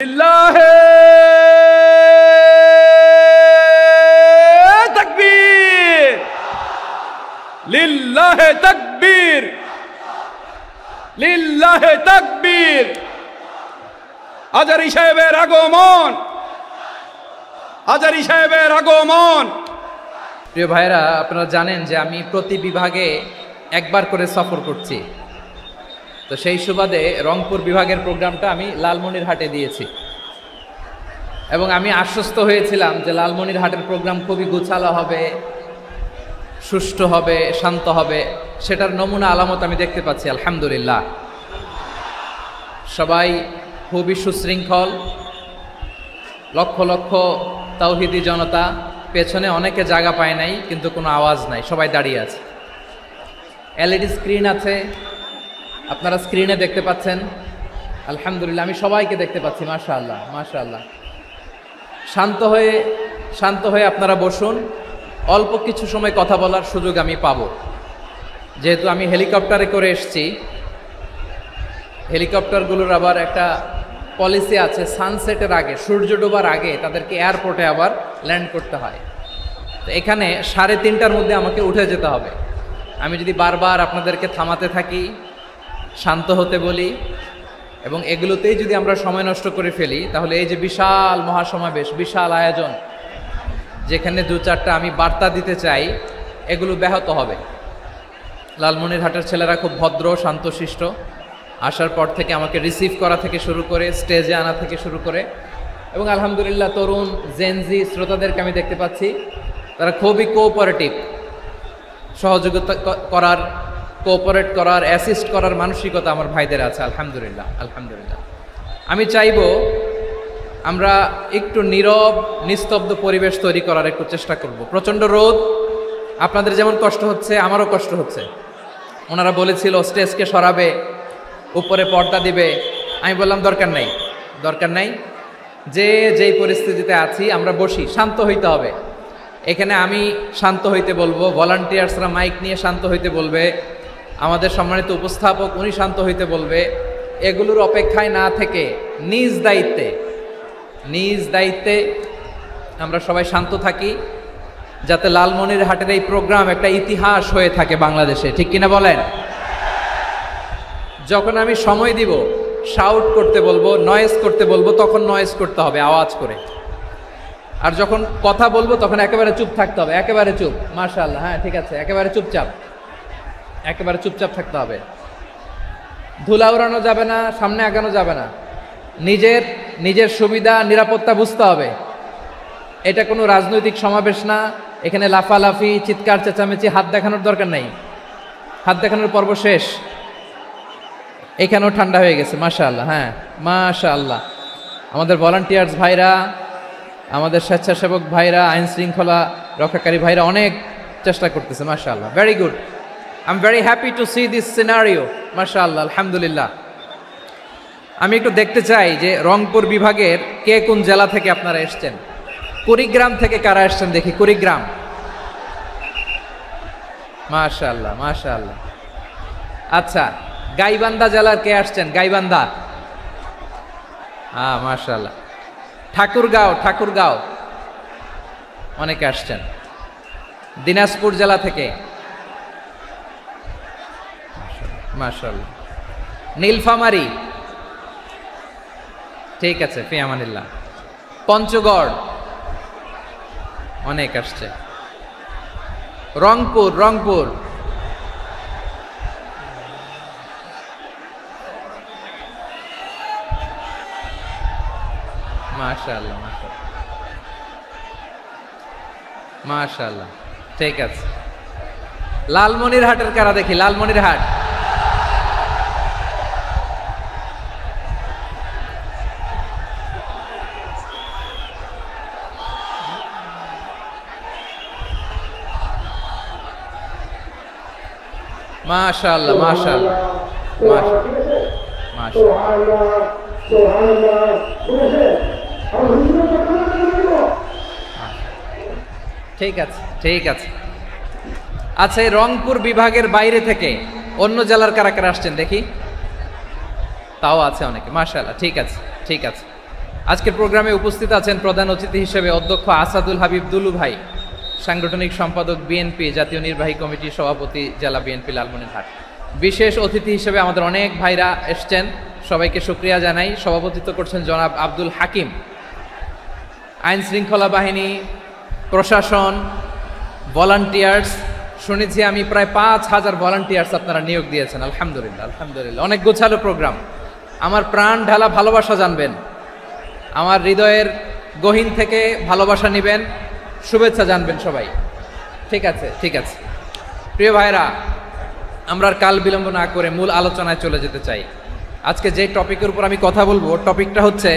লিল্লাহে তাকবীর, লিল্লাহে তাকবীর, লিল্লাহে তাকবীর। আজারী সাহেবের আগমন, আজারী সাহেবের আগমন। প্রিয় ভাইরা, আপনারা জানেন যে আমি প্রতি বিভাগে একবার করে সফর করছি। তো সেই সুবাদে রংপুর বিভাগের প্রোগ্রামটা আমি লালমনিরহাটে দিয়েছি এবং আমি আশ্বস্ত হয়েছিলাম যে লালমনিরহাটের প্রোগ্রাম খুবই গুছালো হবে, সুষ্ঠু হবে, শান্ত হবে। সেটার নমুনা আলামত আমি দেখতে পাচ্ছি আলহামদুলিল্লাহ। সবাই খুবই সুশৃঙ্খল, লক্ষ লক্ষ তাওহীদি জনতা, পেছনে অনেকে জায়গা পায় নাই কিন্তু কোনো আওয়াজ নাই, সবাই দাঁড়িয়ে আছে। এলইডি স্ক্রিন আছে, আপনারা স্ক্রিনে দেখতে পাচ্ছেন আলহামদুলিল্লাহ। আমি সবাইকে দেখতে পাচ্ছি, মাশাআল্লাহ মাশাআল্লাহ। শান্ত হয়ে আপনারা বসুন, অল্প কিছু সময় কথা বলার সুযোগ আমি পাবো। যেহেতু আমি হেলিকপ্টারে করে এসেছি, হেলিকপ্টারগুলোর আবার একটা পলিসি আছে, সানসেটের আগে, সূর্য ডোবার আগে তাদেরকে এয়ারপোর্টে আবার ল্যান্ড করতে হয়। তো এখানে 3:30টার মধ্যে আমাকে উঠে যেতে হবে। আমি যদি বারবার আপনাদেরকে থামাতে থাকি, শান্ত হতে বলি এবং এগুলোতেই যদি আমরা সময় নষ্ট করে ফেলি, তাহলে এই যে বিশাল মহাসমাবেশ, বিশাল আয়োজন, যেখানে 2-4টা আমি বার্তা দিতে চাই, এগুলো ব্যাহত হবে। লালমনিরহাটের ছেলেরা খুব ভদ্র, শান্তশিষ্ট। আসার পর থেকে আমাকে রিসিভ করা থেকে শুরু করে স্টেজে আনা থেকে শুরু করে, এবং আলহামদুলিল্লাহ তরুণ জেনজি শ্রোতাদেরকে আমি দেখতে পাচ্ছি, তারা খুবই কোঅপারেটিভ। সহযোগিতা করার, কোঅপারেট করার, অ্যাসিস্ট করার মানসিকতা আমার ভাইদের আছে আলহামদুলিল্লাহ আলহামদুলিল্লাহ। আমি চাইব আমরা একটু নীরব নিস্তব্ধ পরিবেশ তৈরি করার একটু চেষ্টা করব। প্রচণ্ড রোদ, আপনাদের যেমন কষ্ট হচ্ছে আমারও কষ্ট হচ্ছে। ওনারা বলেছিল স্টেজকে সরাবে, উপরে পর্দা দিবে। আমি বললাম দরকার নাই, দরকার নাই। যেই পরিস্থিতিতে আছি আমরা বসি, শান্ত হইতে হবে। এখানে আমি শান্ত হইতে বলবো, ভলান্টিয়ার্সরা মাইক নিয়ে শান্ত হইতে বলবে, আমাদের সম্মানিত উপস্থাপক উনি শান্ত হইতে বলবে। এগুলোর অপেক্ষায় না থেকে নিজ দায়িত্বে আমরা সবাই শান্ত থাকি, যাতে লালমনিরহাটের এই প্রোগ্রাম একটা ইতিহাস হয়ে থাকে বাংলাদেশে। ঠিক কিনা বলেন? যখন আমি সময় দিব, শাউট করতে বলবো, নয়েজ করতে বলবো, তখন নয়েজ করতে হবে আওয়াজ করে। আর যখন কথা বলবো তখন একেবারে চুপ থাকতে হবে, একেবারে চুপ। মাশাআল্লাহ, হ্যাঁ ঠিক আছে, একেবারে চুপচাপ, একেবারে চুপচাপ থাকতে হবে। ধুলা উড়ানো যাবে না, সামনে আগানো যাবে না। নিজের সুবিধা নিরাপত্তা বুঝতে হবে। এটা কোনো রাজনৈতিক সমাবেশ না, এখানে লাফালাফি, চিৎকার চেঁচামেচি, হাত দেখানোর দরকার নাই। হাত দেখানোর পর্ব শেষ। এখানেও ঠান্ডা হয়ে গেছে, মাশাআল্লাহ। হ্যাঁ মাশাআল্লাহ। আমাদের ভলান্টিয়ার্স ভাইরা, আমাদের স্বেচ্ছাসেবক ভাইরা, আইন শৃঙ্খলা রক্ষাকারী ভাইরা অনেক চেষ্টা করতেছে, মাশাআল্লাহ। Very good, I am very happy to C this scenario, মাশাআল্লাহ আলহামদুলিল্লাহ। আমি একটু দেখতে চাই যে রংপুর বিভাগের কে কোন জেলা থেকে আপনারা এসছেন। কুড়িগ্রাম থেকে কারা এসছেন দেখি, কুড়িগ্রাম। মাশাআল্লাহ মাশাআল্লাহ। আচ্ছা, গাইবান্ধা জেলার কে আসছেন? গাইবান্ধা, হ্যাঁ মাশাআল্লাহ। ঠাকুরগাঁও অনেকে আসছেন। দিনাজপুর জেলা থেকে, মাশাআল্লাহ। নীলফামারী, ঠিক আছে, ফি আমানিল্লাহ। পঞ্চগড় অনেক আসছে। রংপুর মাশাআল্লাহ মাশাআল্লাহ, ঠিক আছে। লালমনিরহাটের কারা দেখি, লালমনিরহাট। মাশাআল্লাহ মাশাআল্লাহ ঠিক আছে ঠিক আছে। আচ্ছা, এই রংপুর বিভাগের বাইরে থেকে অন্য জেলার কারা কারা আসছেন দেখি। তাও আছে অনেকে, মাশাআল্লাহ। ঠিক আছে ঠিক আছে। আজকের প্রোগ্রামে উপস্থিত আছেন প্রধান অতিথি হিসেবে অধ্যক্ষ আসাদুল হাবিব দুলু ভাই, সাংগঠনিক সম্পাদক বিএনপি, জাতীয় নির্বাহী কমিটির সভাপতি, জেলা বিএনপি লালমনিরহাট। বিশেষ অতিথি হিসেবে আমাদের অনেক ভাইরা এসছেন, সবাইকে শুকরিয়া জানাই। সভাপতিত্ব করছেন জনাব আব্দুল হাকিম। আইন শৃঙ্খলা বাহিনী, প্রশাসন, ভলান্টিয়ার্স, শুনেছি আমি প্রায় 5,000 ভলান্টিয়ার্স আপনারা নিয়োগ দিয়েছেন। আলহামদুলিল্লাহ, আলহামদুলিল্লাহ। অনেক গোছালো প্রোগ্রাম। আমার প্রাণ ঢালা ভালোবাসা জানবেন, আমার হৃদয়ের গহীন থেকে ভালোবাসা নেবেন, শুভেচ্ছা জানবেন সবাই। ঠিক আছে, ঠিক আছে। প্রিয় ভাইরা, আমরা আর কাল বিলম্ব না করে মূল আলোচনায় চলে যেতে চাই। আজকে যে টপিকের উপর আমি কথা বলবো, টপিকটা হচ্ছে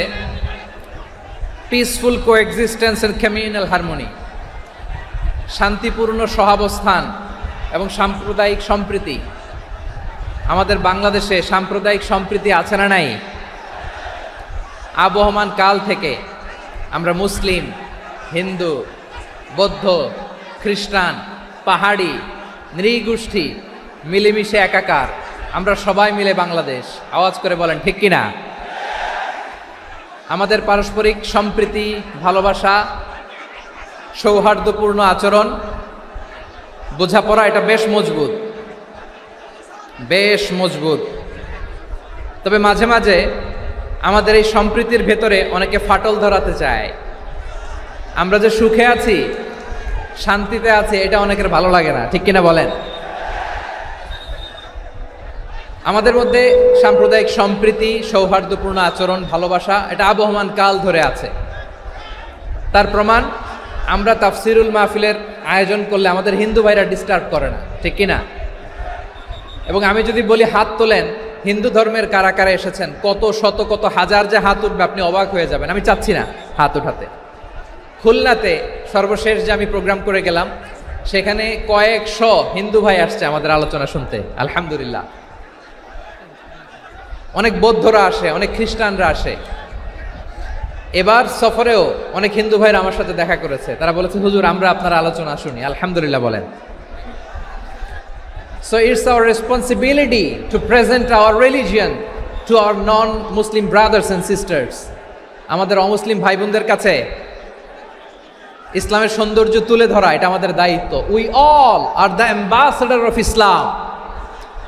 peaceful coexistence and communal harmony, শান্তিপূর্ণ সহাবস্থান এবং সাম্প্রদায়িক সম্প্রীতি। আমাদের বাংলাদেশে সাম্প্রদায়িক সম্প্রীতি আছে না নাই? আবহমান কাল থেকে আমরা মুসলিম, হিন্দু, বৌদ্ধ, খ্রিস্টান, পাহাড়ি, নৃগোষ্ঠী মিলেমিশে একাকার, আমরা সবাই মিলে বাংলাদেশ। আওয়াজ করে বলেন ঠিক কিনা? আমাদের পারস্পরিক সম্প্রীতি, ভালোবাসা, সৌহার্দ্যপূর্ণ আচরণ, বোঝাপড়া, এটা বেশ মজবুত, বেশ মজবুত। তবে মাঝে মাঝে আমাদের এই সম্প্রীতির ভেতরে অনেকে ফাটল ধরাতে চায়। আমরা যে সুখে আছি, শান্তিতে আছি, এটা অনেকের ভালো লাগে না, ঠিক কিনা বলেন? আমাদের মধ্যে সাম্প্রদায়িক সম্প্রীতি, সৌহার্দ্যপূর্ণ আচরণ, ভালোবাসা, এটা আবহমান কাল ধরে আছে। তার প্রমাণ, আমরা তাফসিরুল মাহফিলের আয়োজন করলে আমাদের হিন্দু ভাইরা ডিস্টার্ব করে না, ঠিক কিনা? এবং আমি যদি বলি হাত তোলেন, হিন্দু ধর্মের কারা কারা এসেছেন, কত শত কত হাজার যে হাত উঠবে, আপনি অবাক হয়ে যাবেন। আমি চাচ্ছি না হাত উঠাতে। খুলনাতে সর্বশেষ যে আমি প্রোগ্রাম করে গেলাম, সেখানে কয়েকশো হিন্দু ভাই আসছে আমাদের আলোচনা শুনতে, আলহামদুলিল্লাহ। অনেক বৌদ্ধরা আসে, অনেক খ্রিস্টানরা আসে। এবার সফরেও অনেক হিন্দু ভাইরা আমার সাথে দেখা করেছে। তারা বলেছে, হুজুর আমরা আপনার আলোচনা শুনি। আলহামদুলিল্লাহ বলেন। So it's our responsibility to present our religion to our non-Muslim brothers and sisters. আমাদের অমুসলিম ভাই বোনদের কাছে ইসলামের সৌন্দর্য তুলে ধরা, এটা আমাদের দায়িত্ব। We all are the ambassador of Islam.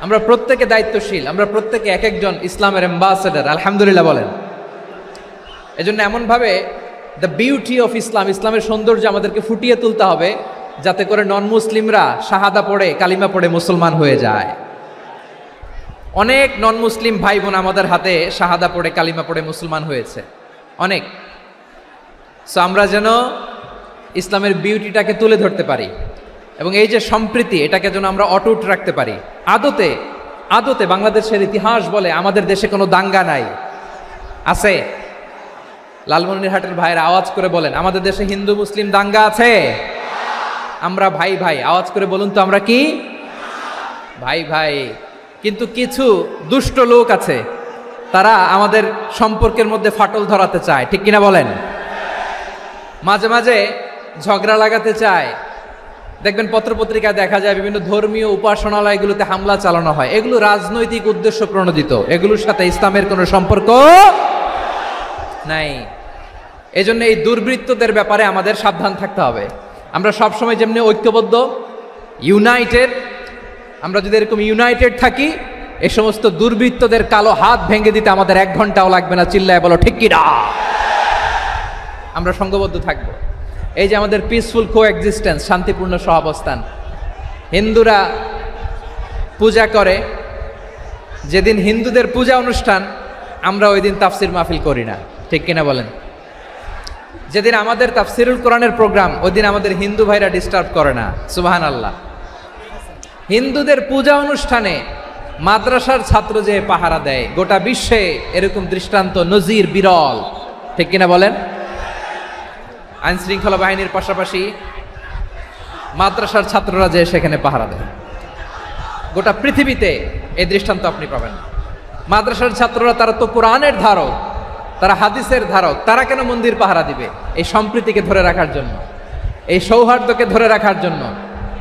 আমরা প্রত্যেকে দায়িত্বশীল, আমরা প্রত্যেকে এক একজন ইসলামের অ্যাম্বাসেডর। আলহামদুলিল্লাহ বলেন। এজন্য এমনভাবে দ্য বিউটি অফ ইসলাম, ইসলামের সৌন্দর্য আমাদেরকে ফুটিয়ে তুলতে হবে, যাতে করে নন মুসলিমরা শাহাদা পড়ে, কালিমা পড়ে মুসলমান হয়ে যায়। অনেক নন মুসলিম ভাই বোন আমাদের হাতে শাহাদা পড়ে, কালিমা পড়ে মুসলমান হয়েছে, অনেক। সো আমরা যেন ইসলামের বিউটিটাকে তুলে ধরতে পারি এবং এই যে সম্প্রীতি, এটাকে যেন আমরা অটুট রাখতে পারি। আদতে আদতে বাংলাদেশের ইতিহাস বলে আমাদের দেশে কোনো দাঙ্গা নাই, আছে? লালমনিরহাটের ভাইয়ের আওয়াজ করে বলেন, আমাদের দেশে হিন্দু মুসলিম দাঙ্গা আছে? আমরা ভাই ভাই, আওয়াজ করে বলুন তো, আমরা কি ভাই ভাই? কিন্তু কিছু দুষ্ট লোক আছে, তারা আমাদের সম্পর্কের মধ্যে ফাটল ধরাতে চায়, ঠিক কিনা বলেন? মাঝে মাঝে ঝগড়া লাগাতে চায়। দেখবেন পত্রপত্রিকায় দেখা যায় বিভিন্ন ধর্মীয় উপাসনালয়গুলোতে হামলা চালানো হয়। এগুলো রাজনৈতিক উদ্দেশ্য প্রণোদিত, এগুলোর সাথে ইসলামের কোনো সম্পর্ক নাই। এজন্য এই দুর্বৃত্তদের ব্যাপারে আমাদের সাবধান থাকতে হবে। আমরা সবসময় যেমনি ঐক্যবদ্ধ, ইউনাইটেড, আমরা যদি এরকম ইউনাইটেড থাকি, এই সমস্ত দুর্বৃত্তদের কালো হাত ভেঙে দিতে আমাদের 1 ঘন্টাও লাগবে না। চিল্লায় বলো ঠিক কিনা? আমরা সংঘবদ্ধ থাকবো। এই যে আমাদের পিসফুল কোএক্সিস্টেন্স, শান্তিপূর্ণ সহাবস্থান। হিন্দুরা পূজা করে, যেদিন হিন্দুদের পূজা অনুষ্ঠান, আমরা ওই দিন তাফসির মাহফিল করি না, ঠিক কিনা বলেন? যেদিন আমাদের তাফসিরুল কোরআনের প্রোগ্রাম, ওই দিন আমাদের হিন্দু ভাইরা ডিস্টার্ব করে না। সুবহানাল্লাহ। হিন্দুদের পূজা অনুষ্ঠানে মাদ্রাসার ছাত্র যে পাহারা দেয়, গোটা বিশ্বে এরকম দৃষ্টান্ত নজির বিরল, ঠিক কিনা বলেন? আইন শৃঙ্খলা বাহিনীর পাশাপাশি মাদ্রাসার ছাত্ররা যে সেখানে পাহারা দেয়, গোটা পৃথিবীতে এই দৃষ্টান্ত আপনি পাবেন। মাদ্রাসার ছাত্ররা, তারা তো কোরআনের ধারক, তারা হাদিসের ধারক, তারা কেন মন্দির পাহারা দিবে? এই সম্প্রীতিকে ধরে রাখার জন্য, এই সৌহার্দ্যকে ধরে রাখার জন্য,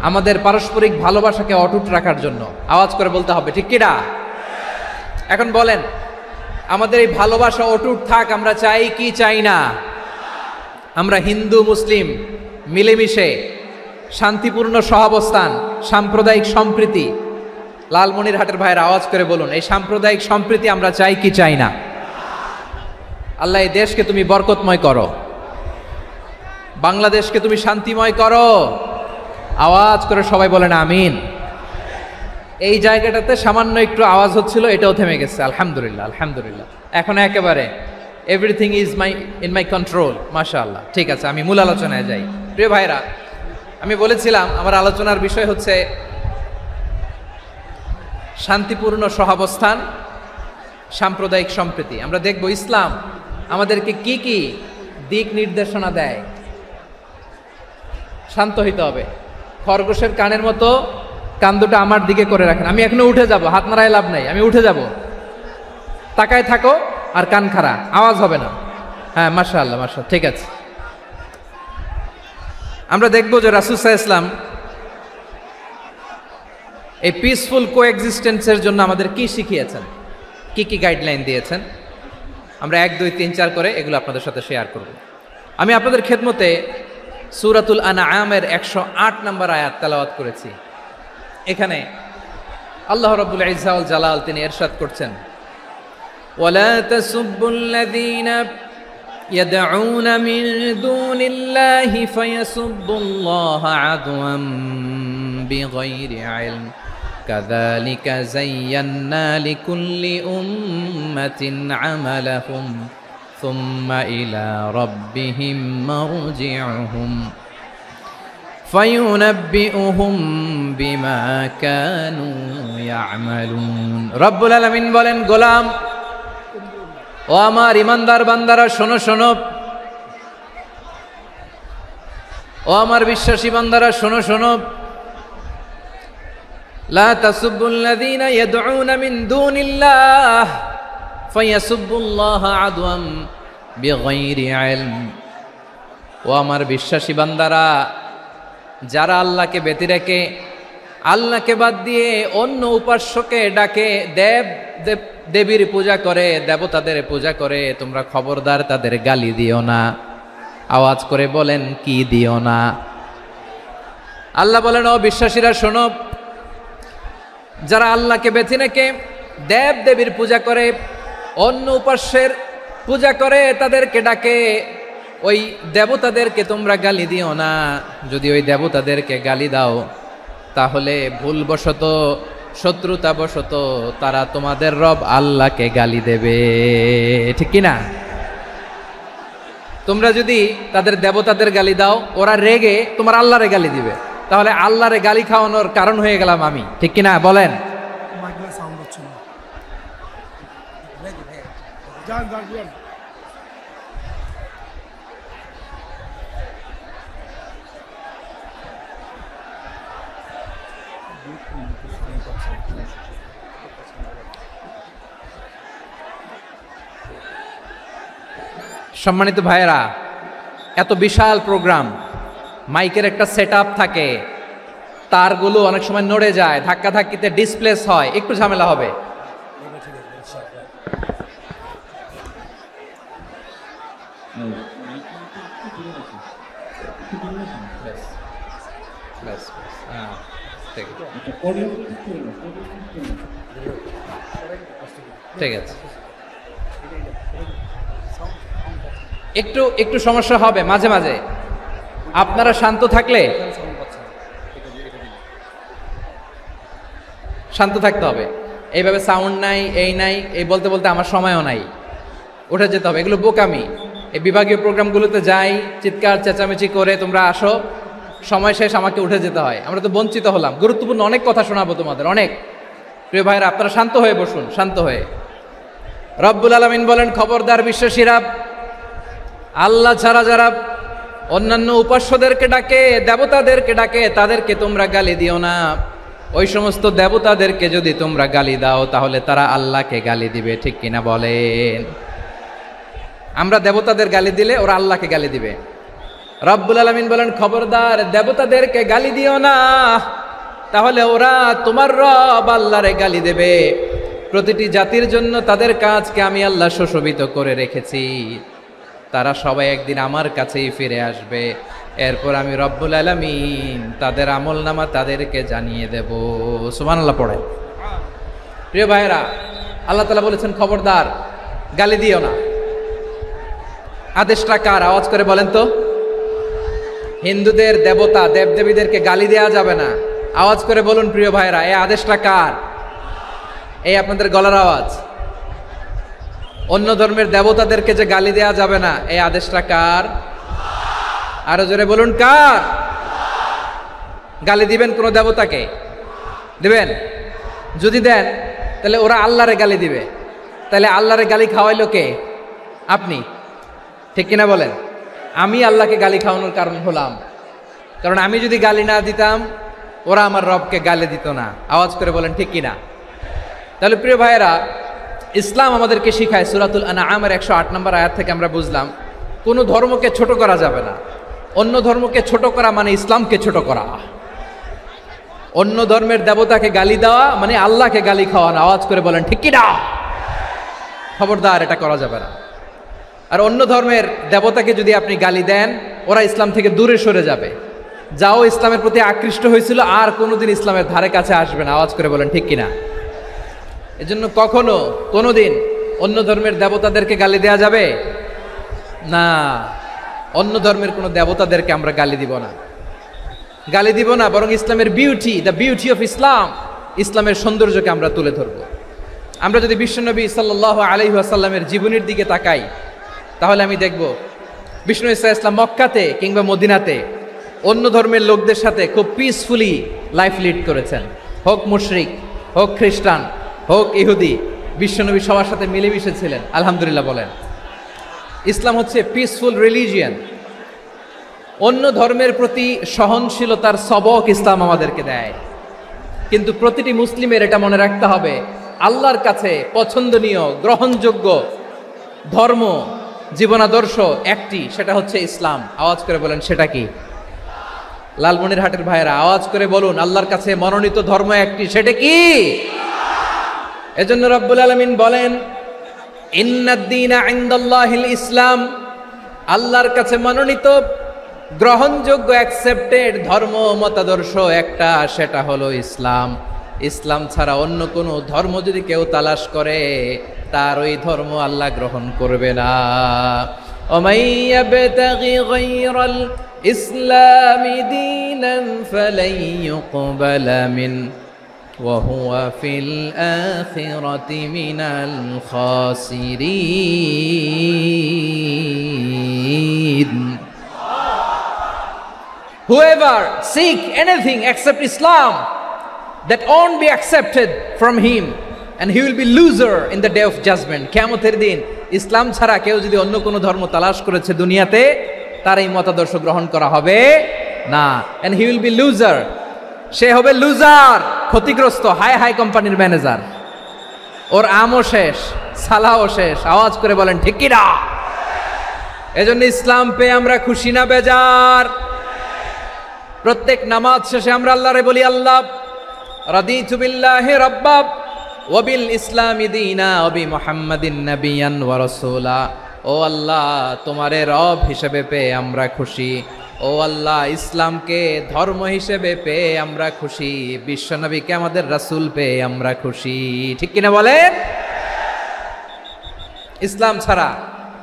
আমাদের পারস্পরিক ভালোবাসাকে অটুট রাখার জন্য। আওয়াজ করে বলতে হবে ঠিক কিনা? এখন বলেন, আমাদের এই ভালোবাসা অটুট থাক, আমরা চাই কি চাই না? আমরা হিন্দু মুসলিম মিলেমিশে শান্তিপূর্ণ সহাবস্থান, সাম্প্রদায়িক সম্প্রীতি, লালমনিরহাটের ভাইয়ের আওয়াজ করে বলুন, এই সাম্প্রদায়িক সম্প্রীতি আমরা চাই কি চাই না? আল্লাহ এই দেশকে তুমি বরকতময় করো, বাংলাদেশকে তুমি শান্তিময় করো। আওয়াজ করে সবাই বলেন আমিন। এই জায়গাটাতে সামান্য একটু আওয়াজ হচ্ছিল, এটাও থেমে গেছে, আলহামদুলিল্লাহ আলহামদুলিল্লাহ। এখন একেবারে everything is in my control, মাশাআল্লাহ। ঠিক আছে, আমি মূল আলোচনায় যাই। প্রিয় ভাইরা, আমি বলেছিলাম আমার আলোচনার বিষয় হচ্ছে শান্তিপূর্ণ সহাবস্থান, সাম্প্রদায়িক সম্প্রীতি। আমরা দেখব ইসলাম আমাদেরকে কি কি দিক নির্দেশনা দেয়। শান্ত হইতে হবে, খরগোশের কানের মতো কান দুটো আমার দিকে করে রাখেন। আমি এখনো উঠে যাব, হাত নাড়ায় লাভ নাই, আমি উঠে যাব। তাকায় থাকো আর কান খাড়া, আওয়াজ হবে না। হ্যাঁ, মাশাআল্লাহ মাশাআল্লাহ, ঠিক আছে। আমরা দেখব যে রাসূল সাল্লাল্লাহু আলাইহি ওয়াসাল্লাম এই পিসফুল কোএক্সিস্টেন্সের জন্য আমাদের কি শিখিয়েছেন, কি কি গাইডলাইন দিয়েছেন। আমরা 1 2 3 4 করে এগুলো আপনাদের সাথে শেয়ার করব। আমি আপনাদের খেদমতে সূরাতুল আনআমের 108 নম্বর আয়াত তেলাওয়াত করেছি। এখানে আল্লাহ রাব্বুল ইজ্জা ওয়াল জালাল তিনি ইরশাদ করছেন, ওয়ালা তাসুব্বুল্লাযীনা ইয়াদউনা মিন দুনিল্লাহি ফায়াসুব্বুল্লাহা আদওয়াম বিগাইরি ইলম কাযালিকা যায়্যান্না লিকুল্লি উম্মাতিন আমালাহুম সুম্মা ইলা রাব্বিহিম মারজিউহুম ফায়ুনাব্বিউহুম বিমা কানু ইয়ামালুন। রব্বুল আলামিন বলেন, গোলাম ও আমার ইমানদার বান্দারা শোনো শোনো, ও আমার বিশ্বাসী বান্দারা শোনো শোনো, লা তাসুব্বুল্লাযীনা ইয়াদউনা মিন দুনিল্লাহ ফায়াসুব্বুল্লাহা আদওয়াম বিগাইরি ইলম। ও আমার বিশ্বাসী বান্দারা, যারা আল্লাহকে ব্যতি রেখে, আল্লাহকে বাদ দিয়ে অন্য উপাস্যকে ডাকে, দেবীর পূজা করে, দেবতাদের পূজা করে, তোমরা খবরদার তাদের গালি দিও না। আওয়াজ করে বলেন, কি দিও না? আল্লাহ বলেন, ও বিশ্বাসীরা শোনো, যারা আল্লাহকে বেছে রেখে দেবীর পূজা করে, অন্য উপাস্যের পূজা করে, তাদেরকে ডাকে, ওই দেবতাদেরকে তোমরা গালি দিও না। যদি ওই দেবতাদেরকে গালি দাও তাহলে ভুলবশত, শত্রুতাবশত তারা তোমাদের রব আল্লাহকে গালি দেবে, ঠিক কি না? তোমরা যদি তাদের দেবতাদের গালি দাও, ওরা রেগে তোমার আল্লাহরে গালি দিবে, তাহলে আল্লাহরে গালি খাওয়ানোর কারণ হয়ে গেলাম আমি, ঠিক কি না? বলেন। সম্মানিত ভাইয়েরা, এত বিশাল প্রোগ্রাম, মাইকের একটা সেটআপ থাকে, তারগুলো অনেক সময় নড়ে যায়, ধাক্কা ধাক্কিতে ডিসপ্লেস হয়, একটু ঝামেলা হবে। ঠিক আছে, একটু একটু সমস্যা হবে মাঝে মাঝে। আপনারা শান্ত থাকলে, শান্ত থাকতে হবে। এইভাবে সাউন্ড নাই, এই নাই, এই বলতে বলতে আমার সময়ও নাই, উঠে যেতে হবে। এগুলো বোকামি। এই বিভাগীয় প্রোগ্রামগুলোতে যাই, চিৎকার চেঁচামেচি করে তোমরা আসো, সময় শেষ, আমাকে উঠে যেতে হয়। আমরা তো বঞ্চিত হলাম। গুরুত্বপূর্ণ অনেক কথা শোনাবো তোমাদের, অনেক। প্রিয় ভাইরা, আপনারা শান্ত হয়ে বসুন, শান্ত হয়ে। রব্বুল আলামিন বলেন, খবরদার বিশ্বাসীরা, আল্লাহ ছাড়া যারা অন্যান্য উপাস্যদেরকে ডাকে, দেবতাদেরকে ডাকে, তাদেরকে তোমরা গালি দিও না। ওই সমস্ত দেবতাদেরকে যদি তোমরা গালি দাও তাহলে তারা আল্লাহকে গালি দিবে, ঠিক কিনা বলেন? আমরা দেবতাদের গালি দিলে ওরা আল্লাহকে গালি দিবে। রব্বুল আলামিন বলেন, খবরদার দেবতাদেরকে গালি দিও না, তাহলে ওরা তোমার রব আল্লাহরে গালি দেবে। প্রতিটি জাতির জন্য তাদের কাজকে আমি আল্লাহ সুশোভিত করে রেখেছি। তারা সবাই একদিন আমার কাছেই ফিরে আসবে, এরপর আমি রব্বুল আলামিন তাদের আমলনামা তাদেরকে জানিয়ে দেব। সুবহানাল্লাহ পড়ে। প্রিয় ভাইরা, আল্লাহ তাআলা বলেছেন খবরদার গালি দিও না। আদেশটা কার? আওয়াজ করে বলেন তো। হিন্দুদের দেবতা দেবদেবীদেরকে গালি দেওয়া যাবে না। আওয়াজ করে বলুন প্রিয় ভাইরা, এই আদেশটা কার? এই আপনাদের গলার আওয়াজ। অন্য ধর্মের দেবতাদেরকে যে গালি দেওয়া যাবে না, এই আদেশটা কার? আরো জোরে বলুন কার? গালি দিবেন কোন দেবতাকে? দিবেন? যদি দেন তাহলে ওরা আল্লাহরে গালি দিবে, তাহলে আল্লাহরে গালি খাওয়াইলো কে? আপনি, ঠিক কিনা বলেন? আমি আল্লাহকে গালি খাওয়ানোর কারণ হলাম, কারণ আমি যদি গালি না দিতাম ওরা আমার রবকে গালি দিত না। আওয়াজ করে বলেন ঠিক কিনা? তাহলে প্রিয় ভাইয়েরা, ইসলাম আমাদেরকে শিখায়, সূরাতুল আনআমের 108 নম্বর আয়াত থেকে আমরা বুঝলাম কোনো ধর্মকে ছোট করা যাবে না। অন্য ধর্মকে ছোট করা মানে ইসলামকে ছোট করা। অন্য ধর্মের দেবতাকে গালি দেওয়া মানে আল্লাহকে গালি খাওয়ানো। আওয়াজ করে বলেন ঠিক কিনা? খবরদার, এটা করা যাবে না। আর অন্য ধর্মের দেবতাকে যদি আপনি গালি দেন, ওরা ইসলাম থেকে দূরে সরে যাবে। যাও ইসলামের প্রতি আকৃষ্ট হয়েছিল আর কোনোদিন ইসলামের ধারে কাছে আসবে না। আওয়াজ করে বলেন ঠিক কিনা? এজন্য কখনো কোনোদিন অন্য ধর্মের দেবতাদেরকে গালি দেওয়া যাবে না। অন্য ধর্মের কোনো দেবতাদেরকে আমরা গালি দিব না, গালি দিব না, বরং ইসলামের beauty, the beauty of Islam, ইসলামের সৌন্দর্যকে আমরা তুলে ধরব। আমরা যদি বিশ্বনবী সাল্লাল্লাহু আলাইহি ওয়াসাল্লামের জীবনের দিকে তাকাই, তাহলে আমি দেখব বিষ্ণু ইসলাম মক্কাতে কিংবা মদিনাতে অন্য ধর্মের লোকদের সাথে খুব পিসফুলি লাইফ লিড করেছেন। হোক মুশরিক, হোক খ্রিস্টান, হোক ইহুদি, বিশ্বনবী সবার সাথে মিলেমিশে ছিলেন। আলহামদুলিল্লাহ বলেন। ইসলাম হচ্ছে পিসফুল রিলিজিয়ান। অন্য ধর্মের প্রতি সহনশীলতার সবক ইসলাম আমাদেরকে দেয়। কিন্তু প্রতিটি মুসলিমের এটা মনে রাখতে হবে, আল্লাহর কাছে পছন্দনীয় গ্রহণযোগ্য ধর্ম জীবনাদর্শ একটি, সেটা হচ্ছে ইসলাম। আওয়াজ করে বলেন সেটা কি? লালমনিরহাটের ভাইয়েরা আওয়াজ করে বলুন, আল্লাহর কাছে মনোনীত ধর্ম একটি, সেটা কি? এজন্য রব্বুল আলামিন বলেন ইন্নাদ-দীনা ইনদাল্লাহিল ইসলাম, আল্লাহর কাছে মনোনীত গ্রহণযোগ্য অ্যাকসেপ্টেড ধর্ম মতাদর্শ একটা, সেটা হলো ইসলাম। ইসলাম ছাড়া অন্য কোনো ধর্ম যদি কেউ তালাশ করে, তার ওই ধর্ম আল্লাহ গ্রহণ করবে না। ওমাই ইয়াবতাগি গায়রাল ইসলামি দীনান ফালাই ইউকবালা মিন ওয়া হুয়া ফিল আখিরাতি মিনাল খাসিরিন। Whoever seek anything except Islam, that won't be accepted from him, and he will be loser in the day of judgment. কিয়ামতের দিন ইসলাম ছাড়া কেউ যদি অন্য কোনো ধর্ম তালাশ করেছে দুনিয়াতে, তার এই মতাদর্শ গ্রহণ করা হবে না। and he will be loser, সে হবে লুজার, ক্ষতিগ্রস্ত, হাই হাই কোম্পানির ম্যানেজার। ওর আমও শেষ, সালাও শেষ। আওয়াজ করে বলেন ঠিক কি না? এজন্য ইসলাম পেয়ে আমরা খুশি না বেজার? প্রত্যেক নামাজ শেষে আমরা আল্লাহরে বলি, আল্লাহ রাদিতু বিল্লাহি রাব্বা ওয়া বিল ইসলামি দীনা ওয়া বি মুহাম্মাদিন নাবিয়ান ওয়া রাসূলা। ও আল্লাহ, তোমারে রব হিসেবে পেয়ে আমরা খুশি। ও আল্লাহ, ইসলামকে ধর্ম হিসেবে পেয়ে আমরা খুশি। বিশ্বনবীকে আমাদের রাসূল পেয়ে আমরা খুশি। ঠিক কিনা বলেন? ইসলাম ছাড়া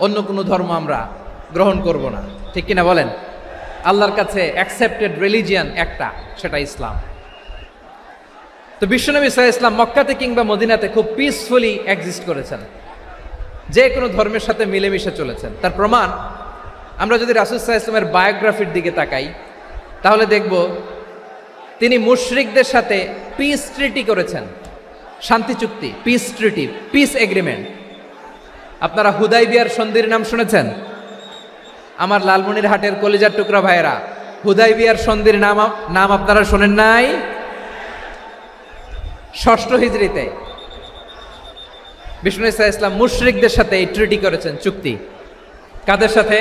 অন্য কোনো ধর্ম আমরা গ্রহণ করব না। ঠিক কিনা বলেন? আল্লাহর কাছে অ্যাকসেপ্টেড রিলিজিয়ান একটা, সেটা ইসলাম। তো বিশ্বনবী সাল্লাল্লাহু আলাইহি ওয়াসাল্লাম মক্কাতে কিংবা মদিনাতে খুব পিসফুলি এক্সিস্ট করেছেন, যে কোনো ধর্মের সাথে মিলেমিশে চলেছেন। তার প্রমাণ আমরা যদি রাসূল সাল্লাল্লাহু আলাইহি ওয়াসাল্লামের বায়োগ্রাফির দিকে তাকাই, তাহলে দেখব তিনি মুশরিকদের সাথে পিস ট্রিটি করেছেন, শান্তি চুক্তি, পিস ট্রিটি, পিস এগ্রিমেন্ট। আপনারা হুদাইবিয়ার সন্ধির নাম শুনেছেন? আমার লালমনিরহাটের কলিজার টুকরা ভাইয়েরা, হুদাইবিয়ার সন্ধির নাম আপনারা শোনেন নাই? 6ষ্ঠ হিজরিতে বিষ্ণু ইসলাম মুশরিকদের সাথে এই ট্রিটি করেছেন, চুক্তি। কাদের সাথে?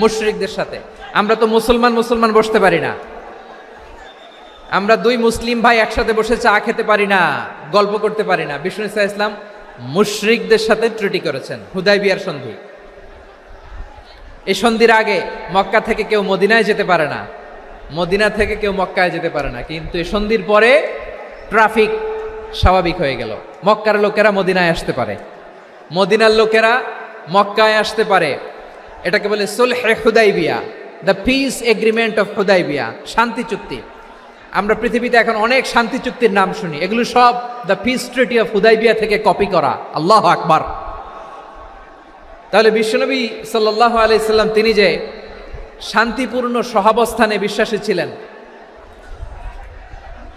মুশরিকদের সাথে। আমরা তো মুসলমান বসতে পারি না, আমরা দুই মুসলিম ভাই একসাথে বসে চা খেতে পারি না, গল্প করতে পারি না। বিষ্ণু ইসলাম মুশরিকদের সাথে ট্রিটি করেছেন, হুদাইবিয়ার সন্ধি। এই সন্ধির আগে মক্কা থেকে কেউ মদিনায় যেতে পারে না, মদিনা থেকে কেউ মক্কায় যেতে পারে না, কিন্তু এই সন্ধির পরে ট্রাফিক স্বাভাবিক হয়ে গেল। মক্কার লোকেরা মদিনায় আসতে পারে, মদিনার লোকেরা মক্কায় আসতে পারে। এটাকে বলে সুলহে Hudaibiya, the peace agreement of Hudaibiya, শান্তি চুক্তি। আমরা পৃথিবীতে এখন অনেক শান্তি চুক্তির নাম শুনি, এগুলো সব the piece treaty of Hudaibiya থেকে কপি করা। আল্লাহু আকবার। তাহলে বিশ্বনবী সাল্লাল্লাহু আলাইহি সাল্লাম তিনি যে শান্তিপূর্ণ সহাবস্থানে বিশ্বাসী ছিলেন,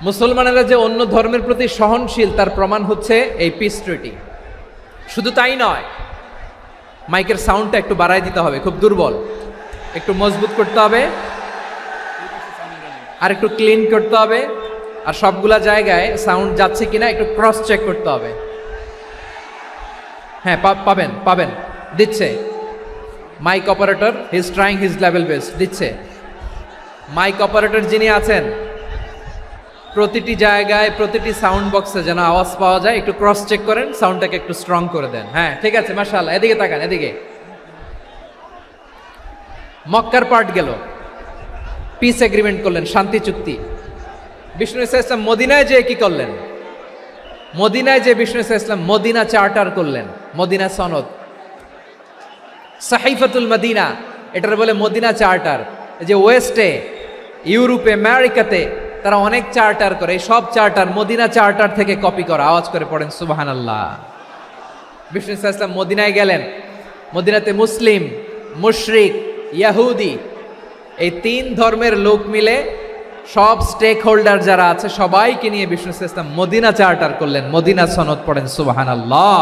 মুসলমানেরা যে অন্য ধর্মের প্রতি সহনশীল তার প্রমাণ হচ্ছে এই পিস ট্রিটি। শুধু তাই নয়, মাইকের সাউন্ডটা একটু বাড়াই দিতে হবে, খুব দুর্বল, একটু মজবুত করতে হবে, আর একটু ক্লিন করতে হবে, আর সবগুলা জায়গায় সাউন্ড যাচ্ছে কিনা একটু ক্রস চেক করতে হবে। হ্যাঁ, পাবেন পাবেন, দিচ্ছে mic operator, he is trying his level best, দিচ্ছে। মাইক অপারেটর যিনি আছেন, প্রতিটি জায়গায় প্রতিটি সাউন্ড বক্সে যেন আওয়াজ পাওয়া যায়, একটু ক্রস চেক করেন, সাউন্ডটাকে একটু স্ট্রং করে দেন। হ্যাঁ, ঠিক আছে, মাশাআল্লাহ। এদিকে তাকান, এদিকে। মক্কার পার্ট গেল, পিস এগ্রিমেন্ট করলেন, শান্তি চুক্তি। বিষ্ণু ইসলাম মদিনায় যে কি করলেন? মদিনায় যে বিষ্ণু ইসলাম মদিনা চার্টার করলেন, মদিনা সনদ, সাহিফাতুল মদিনা, এটার বলে মদিনা চার্টার। যে ওয়েস্টে, ইউরোপে, আমেরিকাতে তারা অনেক চার্টার করে, এই সব চার্টার মদিনা চার্টার থেকে কপি করা। আওয়াজ করে পড়েন সুবহানাল্লাহ। বিষ্ণু ইসলাম মদিনায় গেলেন, মদিনাতে মুসলিম, মুশরিক, ইয়াহুদি, এই তিন ধর্মের লোক মিলে সব স্টেক হোল্ডার যারা আছে সবাইকে নিয়ে বিষ্ণু ইসলাম মদিনা চার্টার করলেন, মদিনা সনদ, পড়েন সুবহানাল্লাহ।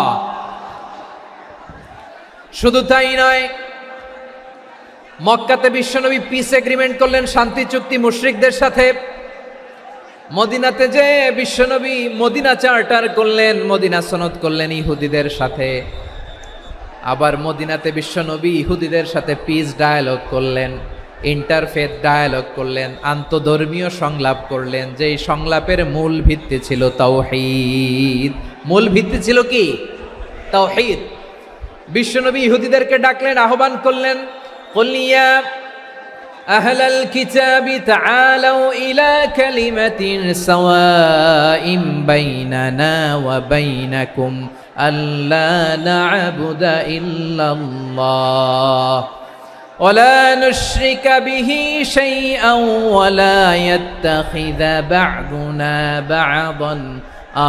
শুধু তাই নয়, মক্কাতে বিশ্বনবী পিস এগ্রিমেন্ট করলেন, শান্তি চুক্তি মুশরিকদের সাথে। মদিনাতে যে বিশ্বনবী মদিনা চার্টার করলেন, মদিনা সনদ করলেন ইহুদিদের সাথে। আবার মদিনাতে বিশ্বনবী ইহুদিদের সাথে পিস ডায়ালগ করলেন, ইন্টারফেথ ডায়ালগ করলেন, আন্তধর্মীয় সংলাপ করলেন, যেই সংলাপের মূল ভিত্তি ছিল তাওহীদ। মূল ভিত্তি ছিল কি? তাওহীদ। বিশ্বনবী ইহুদিদেরকে ডাকলেন, আহ্বান করলেন, কুল ইয়া আহলাল কিতাবি তাআলাউ ইলা কালিমাতিন সাওয়াইন বাইনানা ওয়া বাইনাকুম আল্লা না'বুদা ইল্লাল্লাহ ওয়া লা নুশরিকা বিহি শাইআন ওয়া লা ইয়াত্তাখিযা বা'দুনা বা'দান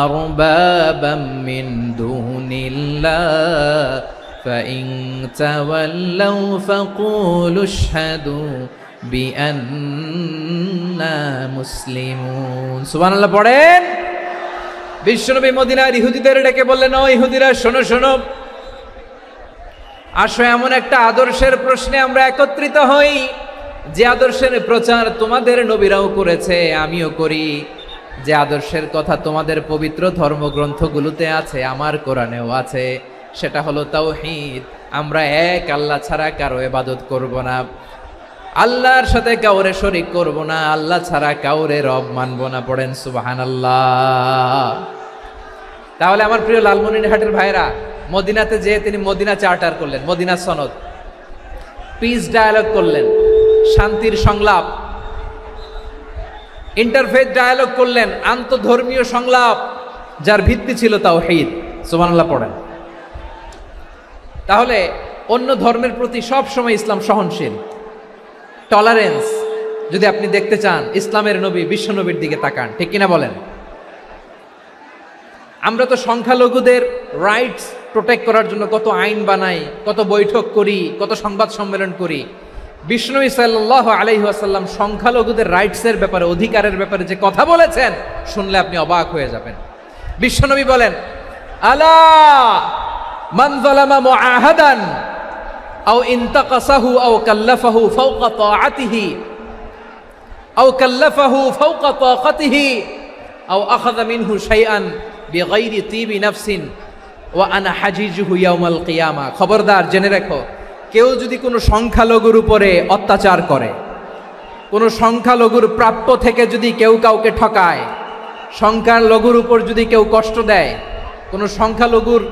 আরবাবাম মিন দুনিল্লাহ فإن تولوا فقولوا اشهدوا بأننا مسلمون। সুবহানাল্লাহ পড়েন। বিশ্বনবী মদিনার ইহুদিদের ডেকে বললেন, ও ইহুদিরা, শোনো শোনো, আসো এমন একটা আদর্শের প্রশ্নে আমরা একত্রিত হই, যে আদর্শের প্রচার তোমাদের নবীরাও করেছে, আমিও করি, যে আদর্শের কথা তোমাদের পবিত্র ধর্মগ্রন্থগুলোতে আছে, আমার কোরআনেও আছে, সেটা হলো তাওহীদ। আমরা এক আল্লাহ ছাড়া কারো ইবাদত করব না, আল্লাহর সাথে কাউরে শরীক করব না, আল্লাহ ছাড়া কাউরে রব মানব না। পড়েন সুবহানাল্লাহ। তাহলে আমার প্রিয় লালমনিরহাটের ভাইরা, মদিনাতে যে তিনি মদিনা চার্টার করলেন, মদিনা সনদ, পিস ডায়ালগ করলেন, শান্তির সংলাপ, ইন্টারফেথ ডায়ালগ করলেন, আন্তধর্মীয় সংলাপ, যার ভিত্তি ছিল তাওহীদ। সুবহানাল্লাহ পড়েন। তাহলে অন্য ধর্মের প্রতি সব সময় ইসলাম সহনশীল, টলারেন্স। যদি আপনি দেখতে চান ইসলামের নবী বিশ্ব নবীর দিকে তাকান, ঠিক কিনা বলেন? আমরা তো সংখ্যালঘুদের রাইটস প্রোটেক্ট করার জন্য কত আইন বানাই, কত বৈঠক করি, কত সংবাদ সম্মেলন করি। বিশ্বনবী সাল্লাল্লাহু আলাইহি ওয়াসাল্লাম সংখ্যালঘুদের রাইটসের ব্যাপারে, অধিকারের ব্যাপারে যে কথা বলেছেন, শুনলে আপনি অবাক হয়ে যাবেন। বিশ্বনবী বলেন, আলা মান যালামা মুআহাদান আও ইনতাকাসাহু আও কাল্লাফাহু ফাওকা তাআতিহি আও কাল্লাফাহু ফাওকা তাকাতিহি আও আখাযা মিনহু শাইআন বিগাইরি তিবি নাফসিন ওয়া আনা হাজিজুহু ইয়াউমাল কিয়ামা। খবরদার, জেনে রাখো, কেউ যদি কোনো সংখ্যালঘুর উপরে অত্যাচার করে, কোনো সংখ্যালঘুর প্রাপ্য থেকে যদি কেউ কাউকে ঠকায়, সংখ্যালঘুর উপর যদি কেউ কষ্ট দেয়, কোনো সংখ্যালঘুর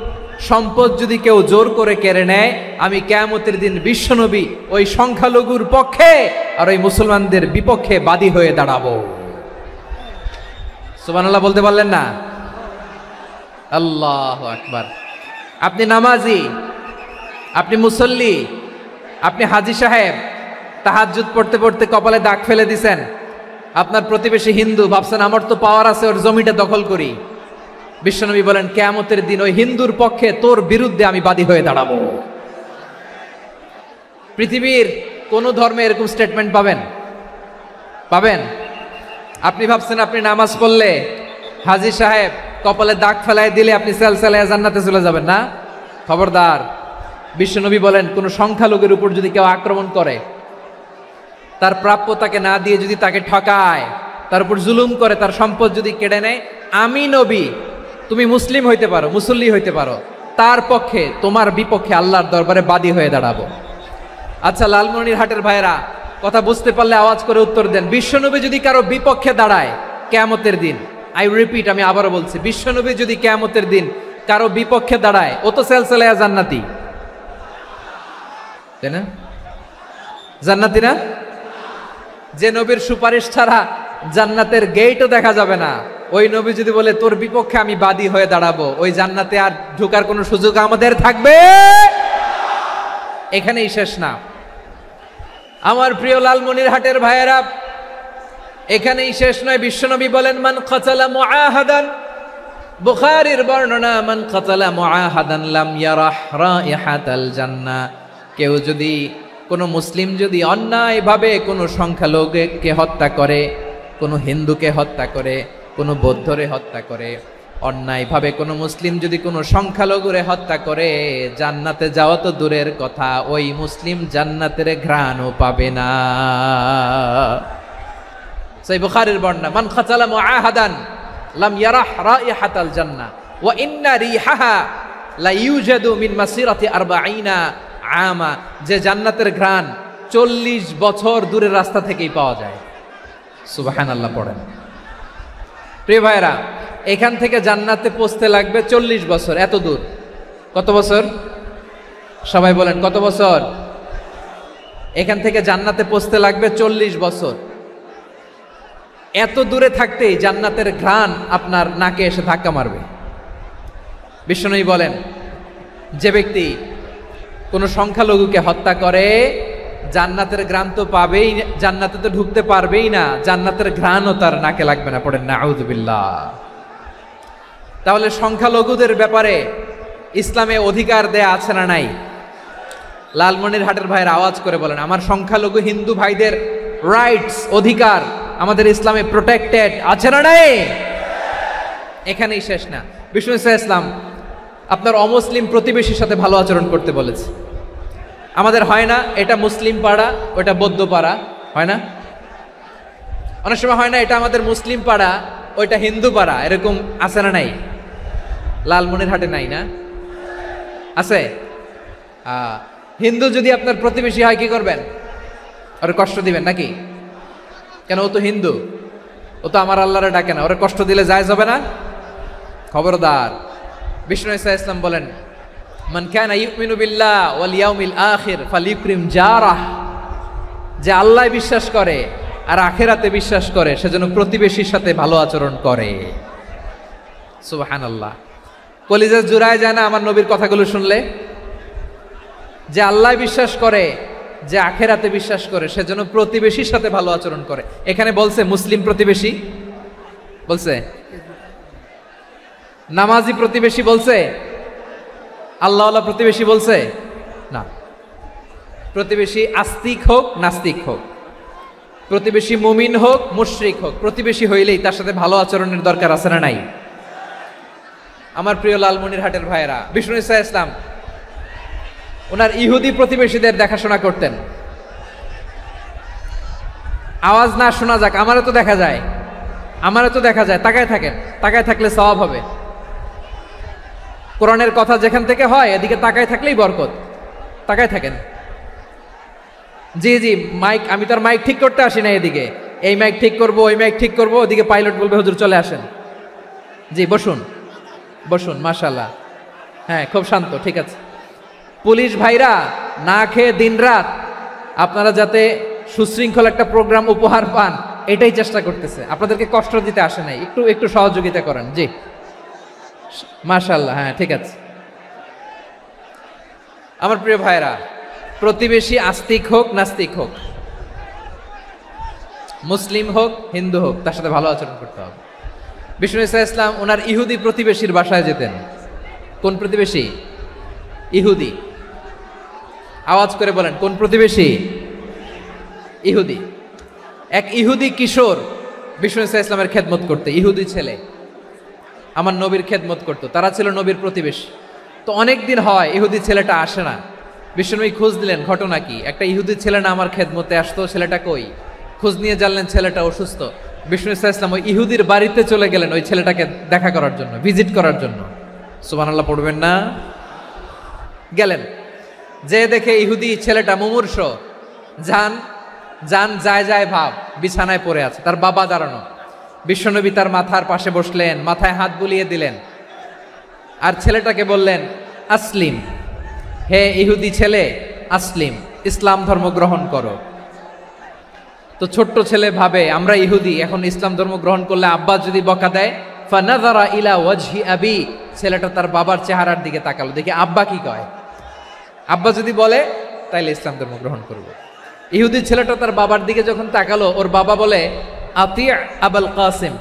সম্পদ যদি কেউ জোর করে কেড়ে নেয়, আমি কিয়ামতের দিন বিশ্বনবী ওই সংখ্যালঘুর পক্ষে আর ওই মুসলমানদের বিপক্ষে বাদী হয়ে দাঁড়াবো। সুবহানাল্লাহ বলতে পারলেন না? আল্লাহু আকবার। আপনি নামাজি, আপনি মুসল্লি, আপনি হাজী সাহেব, তাহাজ্জুদ পড়তে পড়তে কপালে দাগ ফেলে দিছেন, আপনার প্রতিবেশী হিন্দু, ভাবছেন আমার তো পাওয়ার আছে, ওর জমিটা দখল করি। বিশ্বনবী বলেন কিয়ামতের দিন ওই হিন্দুর পক্ষে তোর বিরুদ্ধে আমি বাদী হয়ে দাঁড়াবো। পৃথিবীর কোন ধর্মে এরকম স্টেটমেন্ট পাবেন? পাবেন? আপনি ভাবছেন আপনি নামাজ পড়লে হাজী সাহেব কপালে দাগ ফেলায় দিলে আপনি সেলসেলায় জান্নাতে চলে যাবেন না? খবরদার। বিশ্বনবী বলেন কোন সংখ্যালঘুর উপর যদি কেউ আক্রমণ করে, তার প্রাপ্য তাকে না দিয়ে যদি তাকে ঠকায়, তার উপর জুলুম করে, তার সম্পদ যদি কেড়ে নেয়, আমি নবী, তুমি মুসলিম হইতে পারো, মুসল্লি হইতে পারো, তার পক্ষে তোমার বিপক্ষে আল্লাহর দরবারে বাদী হয়ে দাঁড়াবো। আচ্ছা লালমনিরহাটের ভাইরা, কথা বুঝতে পারলে আওয়াজ করে উত্তর দেন। বিশ্বনবী যদি কারো বিপক্ষে দাঁড়ায় কিয়ামতের দিন, আই রিপিট, আমি আবারও বলছি, বিশ্বনবী যদি কিয়ামতের দিন কারো বিপক্ষে দাঁড়ায়, ও তো সেলসেলায়া জান্নাতি, তাই না? জান্নাতি না? যে নবীর সুপারিশ ছাড়া জান্নাতের গেটও দেখা যাবে না, ওই নবী যদি বলে তোর বিপক্ষে আমি বাদী হয়ে দাঁড়াবো, ওই জান্নাতে আর ঢোকার কোনো সুযোগ আমাদের থাকবে? এখানেই শেষ না আমার প্রিয় লালমনিরহাটের ভাইয়েরা, এখানেই শেষ নয়। বিশ্বনবী বলেন মান কাতালা মুআহাদান, বুখারীর বর্ণনা, মান কাতালা মুআহাদান লাম ইয়ারাহ রাইহাতাল জান্নাহ। কেউ যদি, কোনো মুসলিম যদি অন্যায়ভাবে কোনো সংখ্যালঘুকে হত্যা করে, কোনো হিন্দুকে হত্যা করে, কোনো বৌদ্ধরে হত্যা করে, অন্যায়ভাবে কোনো মুসলিম যদি কোনো সংখ্যালঘুরে হত্যা করে, জান্নাতে যাওয়া তো দূরের কথা, ওই মুসলিম জান্নাতের ঘ্রাণও পাবে না। সেই বুখারীর বর্ণনা, মান কাতালা মুআহাদান লাম ইয়ারাহ রাইহাতাল জান্নাহ ওয়া ইন্না রিহাহা লা ইউজাদু মিন মাসিরাতি 40 আমা। যে জান্নাতের ঘ্রাণ 40 বছর দূরের রাস্তা থেকেই পাওয়া যায়। সুবহানাল্লাহ পড়েন। প্রিয় ভাইরা, এখান থেকে জান্নাতে পৌঁছতে লাগবে 40 বছর। এত দূর, কত বছর? সবাই বলেন কত বছর? এখান থেকে জান্নাতে পৌঁছতে লাগবে 40 বছর। এত দূরে থাকতেই জান্নাতের ঘ্রাণ আপনার নাকে এসে ধাক্কা মারবে। বিশ্বনবী বলেন যে ব্যক্তি কোনো সংখ্যালঘুকে হত্যা করে, জান্নাতের ঘ্রাণ তো পাবেই, জান্নাতে তো ঢুকতে পারবেই না, জান্নাতের ঘ্রাণও তার নাকে লাগবে না। পড়েন নাউযুবিল্লাহ। তাহলে সংখ্যালঘুদের ব্যাপারে ইসলামে অধিকার দেয়া আছে না নাই? লালমনিরহাটের ভাইয়ের আওয়াজ করে বলেন, আমার সংখ্যালঘু হিন্দু ভাইদের রাইটস, অধিকার আমাদের ইসলামে প্রোটেক্টেড আছে না নাই? এখানেই শেষ না। বিষ্ণু ইসলাম আপনার অমুসলিম প্রতিবেশীর সাথে ভালো আচরণ করতে বলেছে। আমাদের হয় না, এটা মুসলিম পাড়া, ওটা বৌদ্ধ পাড়া, হয় না? অনেক সময় হয় না, এটা আমাদের মুসলিম পাড়া, ওইটা হিন্দু পাড়া, এরকম আছে না নাই? লালমনিরহাটে নাই না? আছে? হিন্দু যদি আপনার প্রতিবেশী হয় কি করবেন? ওরে কষ্ট দিবেন নাকি? কেন? ও তো হিন্দু, ও তো আমার আল্লাহরে ডাকে না, ওরে কষ্ট দিলে জায়েজ হবে না? খবরদার। বিষ্ণু ইসলাম বলেন মান কানা ইউমিনু বিল্লাহ ওয়াল ইয়াউমিল আখির ফালিউকরিম জারাহ। যে আল্লাহ বিশ্বাস করে আর আখিরাতে বিশ্বাস করে, সেজন্য প্রতিবেশীর সাথে ভালো আচরণ করে। সুবহানাল্লাহ। কলিজা জুড়ায় যায় না আমার নবীর কথাগুলো শুনলে? যে আল্লাহ বিশ্বাস করে, যে আখিরাতে বিশ্বাস করে, সেজন্য প্রতিবেশীর সাথে ভালো আচরণ করে। এখানে বলছে মুসলিম প্রতিবেশী বলছে, নামাজি প্রতিবেশী বলছে, আল্লাহওয়ালা প্রতিবেশী বলছে না। প্রতিবেশী আস্তিক হোক নাস্তিক হোক, প্রতিবেশী মুমিন হোক মুশরিক হোক, প্রতিবেশী হইলেই তার সাথে ভালো আচরণের দরকার আছে না নাই? আমার প্রিয় লালমনিরহাটের ভাইয়েরা, বিষ্ণু ইসলাম ওনার ইহুদি প্রতিবেশীদের দেখাশোনা করতেন। আওয়াজ না শোনা যাক, আমারও তো দেখা যায়, আমারও তো দেখা যায়। তাকায় থাকেন, তাকায় থাকলে সওয়াব হবে। কোরআনের কথা যেখান থেকে হয় এদিকে তাকায় থাকলেই বরকত। তাকায় থাকেন। জি জি, মাইক, আমি তো আর মাইক ঠিক করতে আসি না এদিকে, এই মাইক ঠিক করব, ওই মাইক ঠিক করব, ওদিকে পাইলট বলবে হুজুর চলে আসেন। জি বসুন বসুন, মাশাআল্লাহ, হ্যাঁ খুব শান্ত, ঠিক আছে। পুলিশ ভাইরা না খেয়ে দিনরাত আপনারা যাতে সুশৃঙ্খল একটা প্রোগ্রাম উপহার পান এটাই চেষ্টা করতেছে, আপনাদেরকে কষ্ট দিতে আসে নাই, একটু একটু সহযোগিতা করেন। জি মাশাআল্লাহ, হ্যাঁ ঠিক আছে। আমার প্রিয় ভাইরা, প্রতিবেশী আস্তিক হোক নাস্তিক হোক, মুসলিম হোক হিন্দু হোক, তার সাথে ভালো আচরণ করতে হবে। বিষ্ণু ইসা ইসলাম ওনার ইহুদি প্রতিবেশীর বাসায় যেতেন। কোন প্রতিবেশী? ইহুদি। আওয়াজ করে বলেন, কোন প্রতিবেশী? ইহুদি। এক ইহুদি কিশোর বিষ্ণু ইসা ইসলামের খেদমত করতে, ইহুদি ছেলে আমার নবীর খেদমত করতো, তারা ছিল নবীর প্রতিবেশী। তো অনেক দিন হয় ইহুদি ছেলেটা আসে না। বিষ্ণুনবী খোঁজ দিলেন, ঘটনা কি? একটা ইহুদি ছেলে না আমার খেদমতে আসতো, ছেলেটা কই? খোঁজ নিয়ে জানলেন ছেলেটা অসুস্থ। বিষ্ণু ইসা ইসলাম ওই ইহুদির বাড়িতে চলে গেলেন ওই ছেলেটাকে দেখা করার জন্য, ভিজিট করার জন্য। সুবহানাল্লাহ পড়বেন না? গেলেন, যে দেখে ইহুদি ছেলেটা মুমূর্ষ, যান যান যায় যায় ভাব, বিছানায় পড়ে আছে, তার বাবা দাঁড়ানো। বিশ্বনবী তার মাথার পাশে বসলেন, মাথায় হাত বুলিয়ে দিলেন, আর ছেলেটাকে বললেন আসলিম, হে ইহুদি ছেলে আসলিম, ইসলাম ধর্ম গ্রহণ করো। তো ছোট্ট ছেলে ভাবে আমরা ইহুদি, এখন ইসলাম ধর্ম গ্রহণ করলে আব্বা যদি বকা দেয়, ফানাযারা ইলা ওয়াজহি আবি, ছেলেটা তার বাবার চেহারার দিকে তাকালো, দেখি আব্বা কি কয়। আব্বা যদি বলে তাইলে ইসলাম ধর্ম গ্রহণ করব। ইহুদি ছেলেটা তার বাবার দিকে যখন তাকালো, ওর বাবা বলে আতি আবুল কাসিম,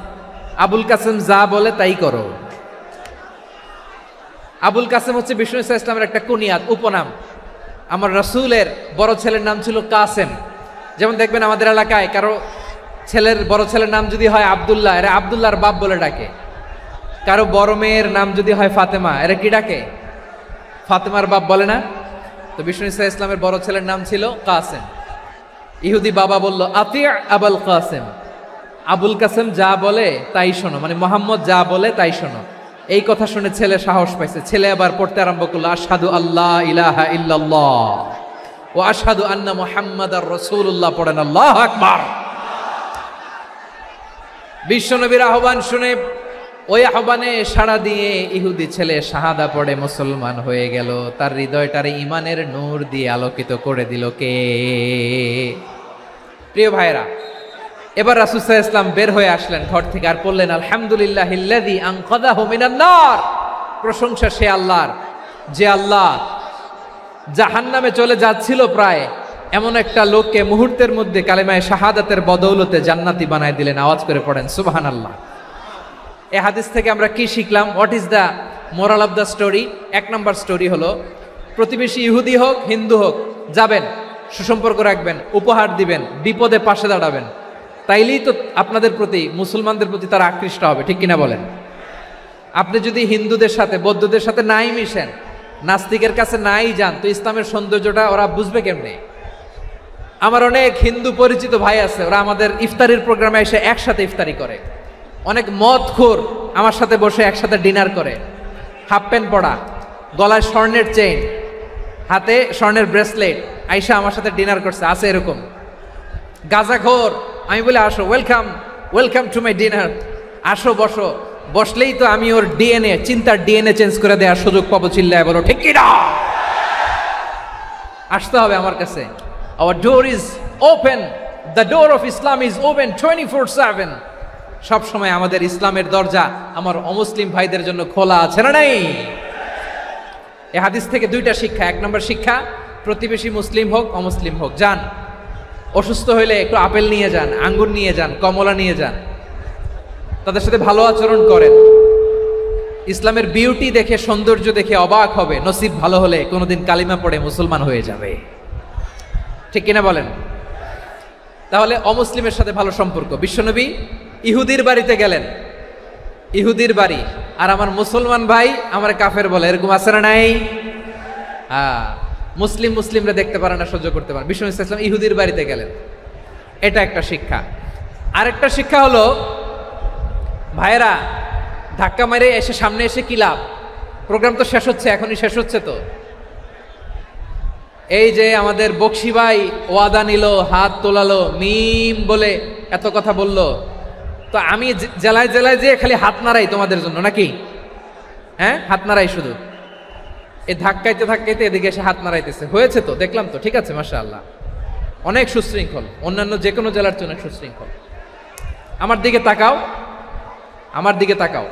আবুল কাসিম যা বলে তাই করো। আবুল কাসিম হচ্ছে বিষ্ণু ইসা ইসলামের একটা কুনিয়াত, উপনাম। আমার রাসূলের বড় ছেলের নাম ছিল কাসেম। যেমন দেখবেন আমাদের এলাকায় কারো ছেলের বড় ছেলের নাম যদি হয় আব্দুল্লাহ, এরা আব্দুল্লাহর বাপ বলে ডাকে। কারো বড় মেয়ের নাম যদি হয় ফাতেমা, এরা কি ডাকে? ফাতেমার বাপ বলে না? তো বিষ্ণু ইসা ইসলামের বড় ছেলের নাম ছিল কাসেম। ইহুদি বাবা বলল আতি আবুল কাসেম, আবুল কাসেম যা বলে তাই শোনো, মানে মোহাম্মদ যা বলে তাই শোনো। এই কথা শুনে ছেলে সাহস পাইছে, ছেলে আবার পড়তে আরম্ভ করলো আশহাদু আল্লাহ ইলাহা ইল্লাল্লাহ ও আশহাদু আন্না মুহাম্মাদার রাসূলুল্লাহ, পড়েন আল্লাহু আকবার। বিশ্বনবীর আহ্বান শুনে ওই আহ্বানে সাড়া দিয়ে ইহুদি ছেলে শাহাদা পড়ে মুসলমান হয়ে গেল। তার হৃদয়টারে ইমানের নূর দিয়ে আলোকিত করে দিল কে? প্রিয় ভাইরা, এবার রাসূল সাল্লাল্লাহু আলাইহি ওয়াসাল্লাম বের হয়ে আসলেন ঘর থেকে, আর বললেন আলহামদুলিল্লাহিল্লাযী আনকাযাহু মিনান নার, প্রশংসা সে আল্লাহর যে আল্লাহ জাহান্নামে চলে যাচ্ছিল প্রায় এমন একটা লোককে মুহূর্তের মধ্যে কালেমায়ে শাহাদাতের বদৌলতে জান্নাতি বানায় দিলেন। আওয়াজ করে পড়েন সুবহানাল্লাহ। এই হাদিস থেকে আমরা কি শিখলাম? What is the moral of the story? এক নম্বর স্টোরি হলো, প্রতিবেশী ইহুদি হোক হিন্দু হোক, যাবেন, সুসম্পর্ক রাখবেন, উপহার দিবেন, বিপদে পাশে দাঁড়াবেন, তাইলেই তো আপনাদের প্রতি, মুসলমানদের প্রতি তারা আকৃষ্ট হবে, ঠিক কিনা বলেন? আপনি যদি হিন্দুদের সাথে বৌদ্ধদের সাথে নাই মিশেন, নাস্তিকের কাছে নাই যান, তো ইসলামের সৌন্দর্যটা ওরা বুঝবে কেমনে? আমার অনেক হিন্দু পরিচিত ভাই আছে, ওরা আমাদের ইফতারির প্রোগ্রামে এসে একসাথে ইফতারি করে। অনেক মদখোর আমার সাথে বসে একসাথে ডিনার করে, হাফ প্যান্ট পরা, গলায় স্বর্ণের চেইন, হাতে স্বর্ণের ব্রেসলেট, আইসা আমার সাথে ডিনার করছে, আছে এরকম। গাঁজাখোর, আমি বলি আসো, welcome welcome to my dinner, আসো বসো, বসলেই তো আমি ওর ডিএনএ, চিন্তার ডিএনএ চেঞ্জ করে দেওয়ার সুযোগ পাবো, চিল্লায় বলো ঠিক কি না? আসতে হবে আমার কাছে। Hour door is open, the door of Islam is open 24/7। সব সময় আমাদের ইসলামের দরজা আমার অমুসলিম ভাইদের জন্য খোলা আছে না নাই? এই হাদিস থেকে দুইটা শিক্ষা। এক নম্বর শিক্ষা, প্রতিবেশী মুসলিম হোক অমুসলিম হোক, যান, অসুস্থ হইলে একটু আপেল নিয়ে যান, আঙ্গুর নিয়ে যান, কমলা নিয়ে যান, তাদের সাথে ভালো আচরণ করেন। ইসলামের বিউটি দেখে, সৌন্দর্য দেখে অবাক হবে, নসিব ভালো হলে কোনোদিন কালিমা পড়ে মুসলমান হয়ে যাবে, ঠিক কিনা বলেন? তাহলে অমুসলিমের সাথে ভালো সম্পর্ক। বিশ্বনবী ইহুদির বাড়িতে গেলেন, ইহুদির বাড়ি, আর আমার মুসলমান ভাই আমার কাফের বলে, এরকম আছে না নাই? মুসলিমরা দেখতে পারে না, সহ্য করতে পারে। বিষ্ণু ইসলাম ইহুদির বাড়িতে গেলেন, এটা একটা শিক্ষা। আরেকটা শিক্ষা হলো, ভাইয়েরা ধাক্কা মেরে এসে সামনে এসে কি লাভ? প্রোগ্রাম তো শেষ হচ্ছে, এখনই শেষ হচ্ছে, তো এই যে আমাদের বক্সি ভাই ওয়াদা নিল, হাত তোলালো, মিম বলে এত কথা বলল, তো আমি জেলায় জেলায় যে খালি হাত নাড়াই তোমাদের জন্য নাকি? হ্যাঁ, হাত নাড়াই শুধু, এই ধাক্কাইতে ধাক্কাইতে এদিকে এসে হাত নাড়াইতেছে। হয়েছে তো, দেখলাম তো, ঠিক আছে, মাশাআল্লাহ, অনেক সুশৃঙ্খল, অন্যান্য যে কোনো জেলার চেয়ে অনেক সুশৃঙ্খল। আমার দিকে তাকাও, আমার দিকে তাকাও,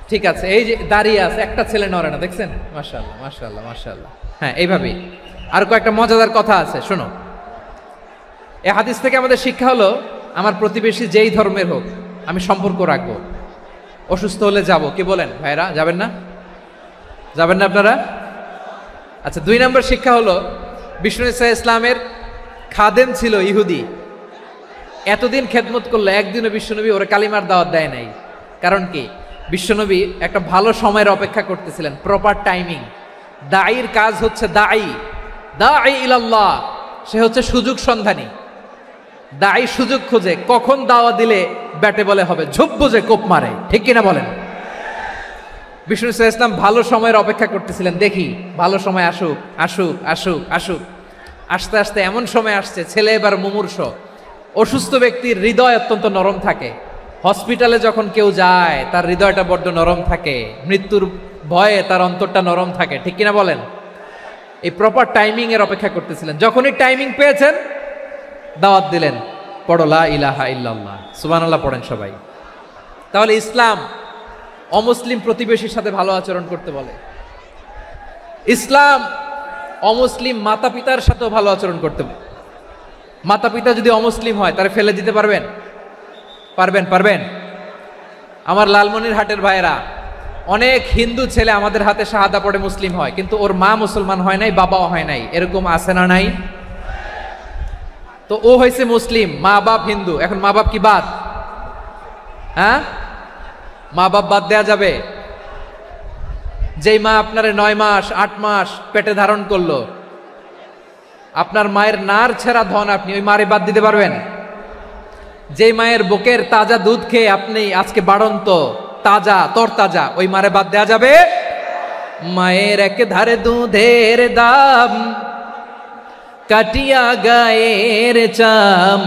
ঠিক আছে। এই যে দাঁড়িয়ে আছে, একটা ছেলে নড়ে না, দেখছেন? মাশাআল্লাহ মাশাআল্লাহ মাশাআল্লাহ। হ্যাঁ, এইভাবেই। আর কয়েকটা মজাদার কথা আছে, শোনো। এই হাদিস থেকে আমাদের শিক্ষা হলো, আমার প্রতিবেশী যেই ধর্মের হোক আমি সম্পর্ক রাখবো। অসুস্থ হলে যাব, কি বলেন ভাইরা? যাবেন না? যাবেন না আপনারা? আচ্ছা, 2 নম্বর শিক্ষা হলো, বিষ্ণু ইসা ইসলামের খাদেম ছিল ইহুদি, এতদিন খেদমত করলো, একদিনও বিশ্বনবী ওরা কালিমার দাওয়াত দেয় নাই। কারণ কি? বিশ্বনবী একটা ভালো সময়ের অপেক্ষা করতেছিলেন, প্রপার টাইমিং। দাঈর কাজ হচ্ছে দাঈ ইলাল্লাহ, সে হচ্ছে সুযোগ সন্ধানী। দাঈ সুযোগ খোঁজে, কখন দাওয়া দিলে ব্যাটে বলে হবে, ঝোপ বুঝে কোপ মারে, ঠিক কিনা বলেন? বিষ্ণু ইসলাম ভালো সময়ের অপেক্ষা করতেছিলেন, দেখি ভালো সময় আসুক আসুক আসুক আসুক। আস্তে আস্তে এমন সময় আসছে, ছেলে এবার মুমূর্ষ, অসুস্থ ব্যক্তির হৃদয় অত্যন্ত নরম থাকে। হসপিটালে যখন কেউ যায় তার হৃদয়টা বড্ড নরম থাকে, মৃত্যুর ভয়ে তার অন্তরটা নরম থাকে, ঠিক কিনা বলেন? এই প্রপার টাইমিং এর অপেক্ষা করতেছিলেন। যখনই টাইমিং পেয়েছেন, দাওয়াত দিলেন, পড়ো লা ইলাহা ইল্লাল্লাহ, সুবহানাল্লাহ পড়েন সবাই। তাহলে ইসলাম অমুসলিম প্রতিবেশীর সাথে ভালো আচরণ করতে বলে। ইসলাম অমুসলিম মাতা পিতার সাথেও ভালো আচরণ করতে বলে। মাতা পিতা যদি অমুসলিম হয়, তারা ফেলে দিতে পারবেন? পারবেন? আমার লালমনিরহাটের ভাইয়েরা, অনেক হিন্দু ছেলে আমাদের হাতে শাহাদা পড়ে মুসলিম হয়, কিন্তু ওর মা মুসলমান হয় নাই, বাবাও হয় নাই, এরকম আছে না নাই? তো ও হয়েছে মুসলিম, মা বাপ হিন্দু, এখন মা বাপ কি বাদ? হ্যাঁ, মা বাপ বাদ দেয়া যাবে? যেই মা আপনারে 9 মাস 8 মাস পেটে ধারণ করলো, আপনার মায়ের নার ছেঁড়া ধন, আপনি ওই মারে বাদ দিতে পারবেন? যেই মায়ের বুকের তাজা দুধ খেয়ে আপনি আজকে বাড়ন্ত তাজা তরতাজা, ওই মারে বাদ দেয়া যাবে? মায়ের এক ধারে দুধের দাম, কাটিয়া গায়ের চাম,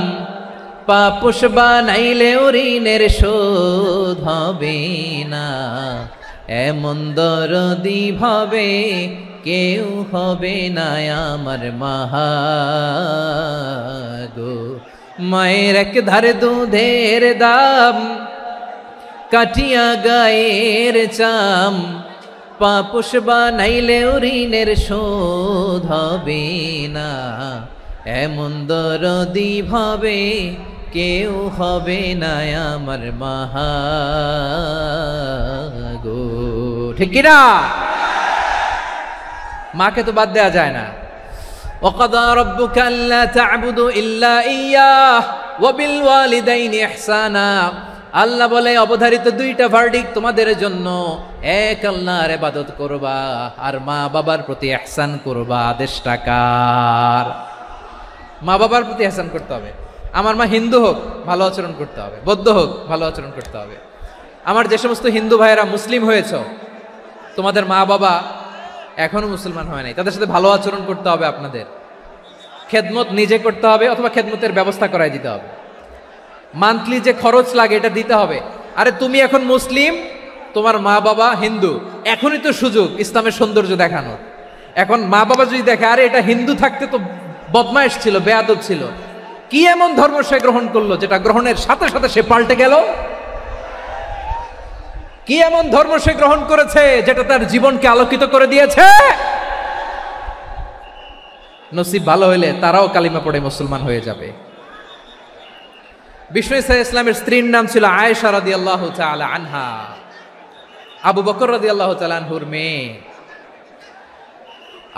পাপুষ বানাইলে ঋণের শোধ হবে না, এমন দরদি ভাবে কেউ হবে না আমার মাহা গো। মায়ের এক ধারে দুধের দাম, কাটিয়া গায়ের চাম, পাপুষ বানাইলে ঋণের শোধ হবে না, এমন দরদি ভাবে কেউ হবে না আমার মাহা গো, ঠিক কিনা? মাকে তো বাদ দেয়া যায় না। وَقَضَى رَبُّكَ أَلَّا تَعْبُدُوا إِلَّا إِيَّاهُ وَبِالْوَالِدَيْنِ إِحْسَانًا। আল্লাহ বলে, অবধারিত 2টা ভার্ডিক্ট তোমাদের জন্য, এক আল্লাহর ইবাদত করবা আর মা বাবার প্রতি ইহসান করবা। আদেশটা কার? মা বাবার প্রতি ইহসান করতে হবে। আমার মা হিন্দু হোক, ভালো আচরণ করতে হবে, বৌদ্ধ হোক, ভালো আচরণ করতে হবে। আমার যে সমস্ত হিন্দু ভাইয়েরা মুসলিম হয়েছ, তোমাদের মা বাবা এখনো মুসলমান হয় নাই, তাদের সাথে ভালো আচরণ করতে হবে। আপনাদের খেদমত নিজে করতে হবে, অথবা খেদমতের ব্যবস্থা করাই দিতে হবে। মান্থলি যে খরচ লাগে এটা দিতে হবে। আরে তুমি এখন মুসলিম, তোমার মা বাবা হিন্দু, এখনই তো সুযোগ ইসলামের সৌন্দর্য দেখানোর। এখন মা বাবা যদি দেখে, আরে এটা হিন্দু থাকতে তো বদমাইশ ছিল, বেয়াদব ছিল, কি এমন ধর্ম সে গ্রহণ করলো যেটা গ্রহণের সাথে সাথে সে পাল্টে গেল? কি এমন ধর্ম সে গ্রহণ করেছে যেটা তার জীবনকে আলোকিত করে দিয়েছে? নসিব ভালো হইলে তারাও কালিমা পড়ে মুসলমান হয়ে যাবে। বিষ্ণু ইসা ইসলামের স্ত্রীর নাম ছিল আয়েশা রাদিয়াল্লাহু তাআলা আনহা, আবু বকর রাদিয়াল্লাহু তাআলা আনহুর মেয়ে।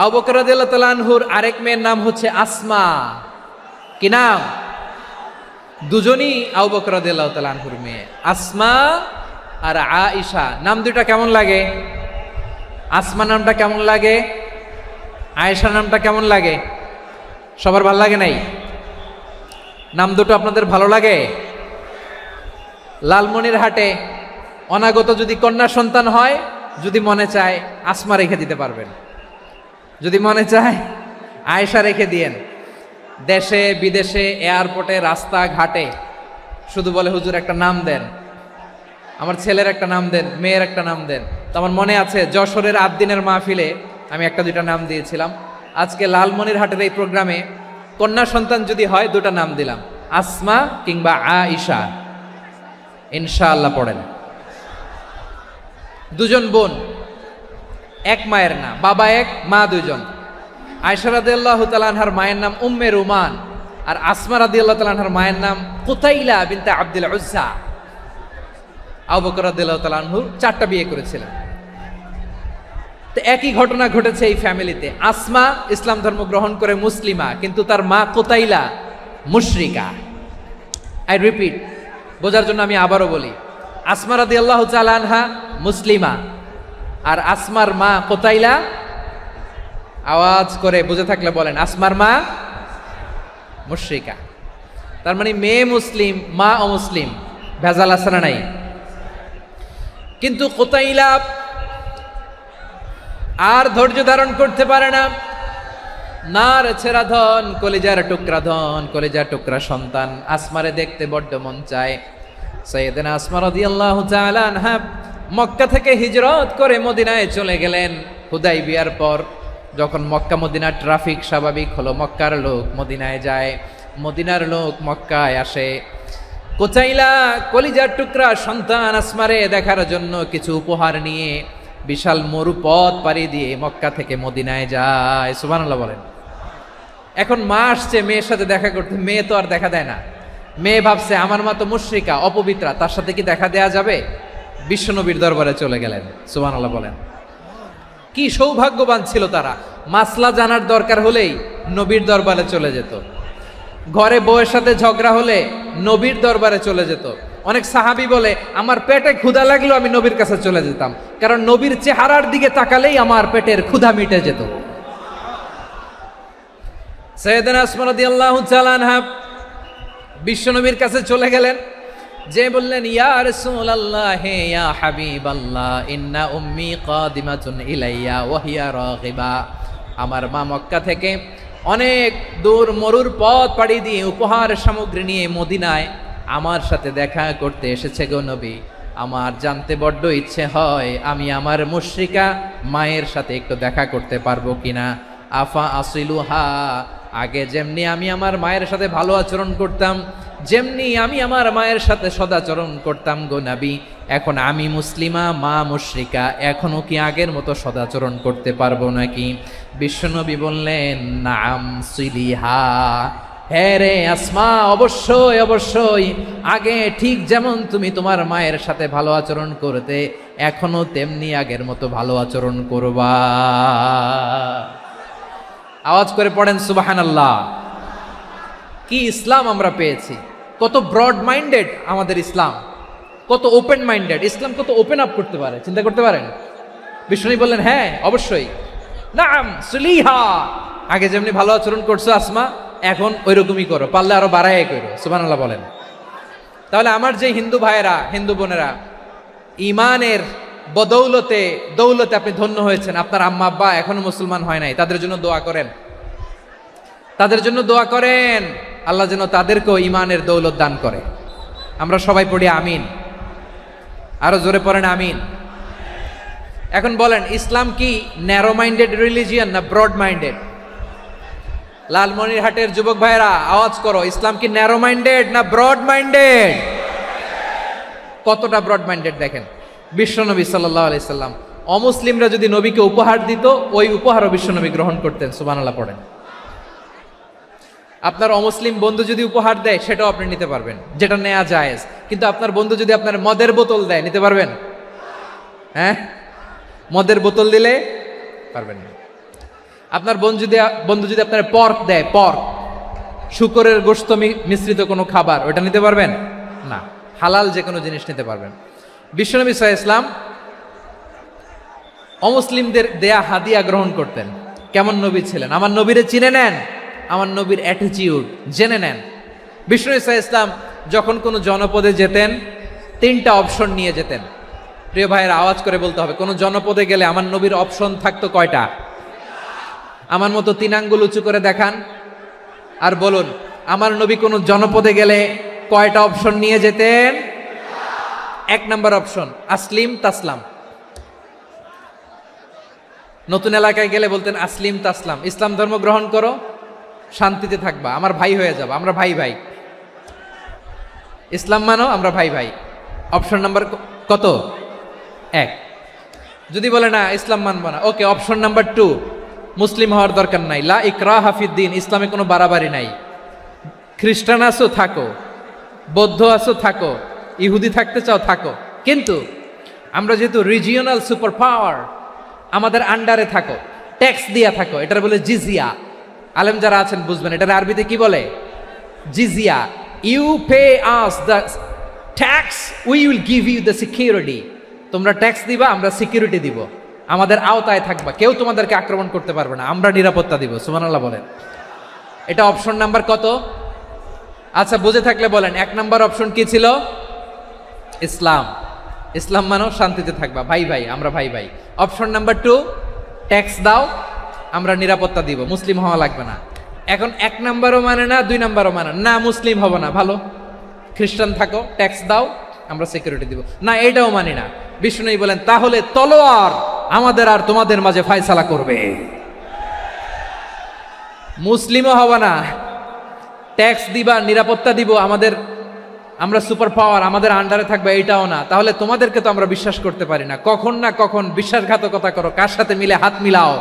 আবু বকর রাদিয়াল্লাহু তাআলা আনহুর আরেক মেয়ের নাম হচ্ছে আসমা। কি নাম? দুজনই আবু বকর রাদিয়াল্লাহু তাআলা আনহুর মেয়ে, আসমা আর আয়েশা। নাম দুইটা কেমন লাগে? আসমা নামটা কেমন লাগে? আয়েশা নামটা কেমন লাগে? সবার ভালো লাগে নাই? নাম দুটো আপনাদের ভালো লাগে? লালমনিরহাটে অনাগত যদি কন্যা সন্তান হয়, যদি মনে চায় আসমা রেখে দিতে পারবেন। যদি মনে চায় আয়েশা রেখে দিয়েন। দেশে বিদেশে এয়ারপোর্টে রাস্তাঘাটে শুধু বলে হুজুর একটা নাম দেন, আমার ছেলের একটা নাম দেন, মেয়ের একটা নাম দেন। তো আমার মনে আছে যশোরের আদ্দিনের মাহফিলে আমি একটা দুইটা নাম দিয়েছিলাম। আজকে লালমনিরহাটের এই প্রোগ্রামে কন্যা সন্তান যদি হয় দুটা নাম দিলাম, আসমা কিংবা আয়েশা। ইনশাআল্লাহ পড়েন। দুজন বোন, এক মায়ের না, বাবা এক মা দুজন। আয়েশা রাদিয়াল্লাহু তাআলা আনহার মায়ের নাম উম্মে রুমান, আর আসমা রাদিয়াল্লাহু তাআলা আনহার মায়ের নাম কুতাইলা বিনতে আব্দুল উজ্জা। আবু বকর রাদিয়াল্লাহু তাআলা আনহু 4টা বিয়ে করেছিলেন। তো একই ঘটনা ঘটেছে এই ফ্যামিলিতে। আসমা ইসলাম ধর্ম গ্রহণ করে মুসলিমা, কিন্তু তার মা কুতাইলা মুশরিকা। আই রিপিট, বোঝার জন্য আমি আবারও বলি, আসমা রাদিয়াল্লাহু তাআলা আনহা মুসলিমা, আর আসমার মা কুতাইলা, আওয়াজ করে বুঝে থাকলে বলেন, আসমার মা মুশরিকা। তার মানে মেয়ে মুসলিম, মা অমুসলিম, ভেজাল আছে না নাই? কিন্তু কুতাইলা আর ধৈর্য ধারণ করতে পারে না। নার ছেড়া ধন, কলিজার টুকরা ধন, কলিজার টুকরা সন্তান আসমারে দেখতে বড্ড মন চায়। সাইয়েদনা আসমা রাদিয়াল্লাহু তাআলা আনহা মক্কা থেকে হিজরত করে মদিনায় চলে গেলেন হুদাইবিয়ার পর। যখন মক্কা মদিনা ট্রাফিক স্বাভাবিক হলো, মক্কার লোক মদিনায় যায়, মদিনার লোক মক্কায় আসে। কুতাইলা কলিজার টুকরা সন্তান আসমারে দেখার জন্য কিছু উপহার নিয়ে বিশাল মরুপথ পাড়ি দিয়ে মক্কা থেকে মদিনায় যায়। সুবহানাল্লাহ বলেন। এখন মা আসছে মেয়ের সাথে দেখা করতে, মেয়ে তো আর দেখা দেয় না। মেয়ে ভাবছে আমার মা তো মুশরিকা, অপবিত্রা, তার সাথে কি দেখা দেয়া যাবে? বিশ্বনবীর দরবারে চলে গেলেন। সুবহানাল্লাহ বলেন। কি সৌভাগ্যবান ছিল তারা, মাসলা জানার দরকার হলেই নবীর দরবারে চলে যেত। ঘরে বউয়ের সাথে ঝগড়া হলে নবীর দরবারে চলে যেত। অনেক সাহাবী বলে আমার পেটে ক্ষুধা লাগলো আমি নবীর কাছে চলে যেতাম, কারণ নবীর চেহারার দিকে তাকালেই আমার পেটের ক্ষুধা মিটে যেত। সাইয়েদনা আসমা রাদিয়াল্লাহু তাআলা আনহা বিশ্বনবীর কাছে চলে গেলেন, যে বললেন ইয়া রাসূলুল্লাহ ইয়া হাবিবাল্লাহ ইন্না উম্মি কাদিমাতুন ইলাইয়া ওয়া হিয়া রাগিবা। আমার মা মক্কা থেকে অনেক দূর মরুর পথ পাড়ি দিয়ে উপহার সামগ্রী নিয়ে মদিনায় আমার সাথে দেখা করতে এসেছে গো নবী। আমার জানতে বড্ড ইচ্ছে হয় আমি আমার মুশরিকা মায়ের সাথে একটু দেখা করতে পারবো কিনা। আফা আসিলুহা, আগে যেমনি আমি আমার মায়ের সাথে ভালো আচরণ করতাম, যেমনি আমি আমার মায়ের সাথে সদাচরণ করতাম গো নবী, এখন আমি মুসলিমা মা মুশরিকা, এখনো কি আগের মতো সদাচরণ করতে পারবো নাকি? বিশ্বনবী বললেন নাম সিলিহা, হ্যাঁ রে আসমা, অবশ্যই অবশ্যই, আগে ঠিক যেমন তুমি তোমার মায়ের সাথে ভালো আচরণ করতে এখনো তেমনি আগের মতো ভালো আচরণ করবা। আওয়াজ করে পড়েন সুবহানাল্লাহ। কি ইসলাম আমরা পেয়েছি, কত ব্রড মাইন্ডেড আমাদের ইসলাম, কত ওপেন মাইন্ডেড ইসলাম, কত ওপেন আপ করতে পারে, চিন্তা করতে পারেন। বিষ্ণু বললেন হ্যাঁ অবশ্যই, নাম সুলিহা, আগে যেমনি ভালো আচরণ করছো আসমা এখন ওইরকমই করো, পারলে আরো বাড়াই করো। সুবহানাল্লাহ বলেন। তাহলে আমার যে হিন্দু ভাইয়েরা হিন্দু বোনেরা ইমানের বদৌলতে দৌলতে আপনি ধন্য হয়েছেন, আপনার আম্মা আব্বা এখনো মুসলমান হয় নাই, তাদের জন্য দোয়া করেন, তাদের জন্য দোয়া করেন, আল্লাহ যেন তাদেরকেও ইমানের দৌলত দান করে। আমরা সবাই পড়ি আমিন, আরো জোরে পড়েন আমিন। এখন বলেন ইসলাম কি ন্যারো মাইন্ডেড রিলিজিয়ান না ব্রড মাইন্ডেড? লালমনিরহাটের যুবক ভাইরা আওয়াজ করো, ইসলাম কি ন্যারো মাইন্ডেড না ব্রড মাইন্ডেড? কতটা ব্রড মাইন্ডেড দেখেন। বিশ্বনবী সাল্লাল্লাহু আলাইহি সাল্লাম অমুসলিমরা যদি নবীকে উপহার দিত ওই উপহারও বিশ্বনবী গ্রহণ করতেন। সুবহানাল্লাহ পড়েন। আপনার অমুসলিম বন্ধু যদি উপহার দেয় সেটাও আপনি নিতে পারবেন, যেটা নেওয়া জায়েজ। কিন্তু আপনার বন্ধু যদি আপনার মদের বোতল দেয় নিতে পারবেন? হ্যাঁ, মদের বোতল দিলে পারবেন না। আপনার বন্ধু যদি আপনার পর্ক দেয়, পর্ক শূকরের গোশত মিশ্রিত কোনো খাবার, ওটা নিতে পারবেন না। হালাল যে কোনো জিনিস নিতে পারবেন। বিশ্বনবী সাল্লাল্লাহু আলাইহি ওয়াসাল্লাম অমুসলিমদের দেয়া হাদিয়া গ্রহণ করতেন। কেমন নবী ছিলেন? আমার নবীরে চিনে নেন, আমার নবীর অ্যাটিটিউড জেনে নেন। বিশ্বনবী সাল্লাল্লাহু আলাইহি ওয়াসাল্লাম যখন কোনো জনপদে যেতেন 3টা অপশন নিয়ে যেতেন। প্রিয় ভাইয়ের আওয়াজ করে বলতে হবে, কোনো জনপদে গেলে আমার নবীর অপশন থাকতো কয়টা? আমার মতো 3 আঙ্গুল উঁচু করে দেখান আর বলুন আমার নবী কোন জনপদে গেলে কয়টা অপশন নিয়ে যেতেন? 1 নাম্বার অপশন আসলিম তাসলাম। নতুন এলাকায় গেলে বলতেন আসলিম তাসলাম, ইসলাম ধর্ম গ্রহণ করো, শান্তিতে থাকবা, আমার ভাই হয়ে যাবা, আমরা ভাই ভাই। ইসলাম মানো, আমরা ভাই ভাই। অপশন নাম্বার কত? 1। যদি বলে না ইসলাম মানবো না, ওকে, অপশন নাম্বার 2, মুসলিম হওয়ার দরকার নাই, লা ইকরাহা ফিদ্দিন, ইসলামে কোনো বাড়াবাড়ি নাই। খ্রিস্টান আছো থাকো, বৌদ্ধ আছো থাকো, ইহুদি থাকতে চাও থাকো, কিন্তু আমরা যেহেতু রিজিওনাল সুপার পাওয়ার, আমাদের আন্ডারে থাকো, ট্যাক্স দিয়া থাকো, এটার বলে জিজিয়া। আলেম যারা আছেন বুঝবেন এটার আরবিতে কি বলে, জিজিয়া। You pay us the tax, we will give you the security. তোমরা ট্যাক্স দিবা, আমরা সিকিউরিটি দিব, আমাদের আওতায় থাকবা, কেউ তোমাদেরকে আক্রমণ করতে পারবে না, আমরা নিরাপত্তা দিব। সুবহানাল্লাহ বলেন। এটা অপশন নাম্বার কত? আচ্ছা বুঝে থাকলে বলেন 1 নাম্বার অপশন কি ছিল? ইসলাম। ইসলাম মানো, শান্তিতে থাকবা, ভাই ভাই, আমরা ভাই ভাই। অপশন নাম্বার 2, ট্যাক্স দাও, আমরা নিরাপত্তা দিব, মুসলিম হওয়া লাগবে না। এখন 1 নাম্বারও মানে না, 2 নাম্বারও মানে না, মুসলিম হবো না, ভালো, খ্রিস্টান থাকো, ট্যাক্স দাও, আমরা সিকিউরিটি দিব না, এইটাও মানি না। বিষ্ণু বলেন তাহলে তলোয়ার আমাদের আর তোমাদের মাঝে ফয়সালা করবে, মুসলিমও হবো না, ট্যাক্স দিবা, নিরাপত্তা দিব, আমরা সুপার পাওয়ার, আমাদের আন্ডারে থাকবে, এইটাও না। তাহলে তোমাদেরকে তো আমরা বিশ্বাস করতে পারি না, কখন না কখন বিশ্বাসঘাতকতা করো, কার সাথে মিলে হাত মিলাও,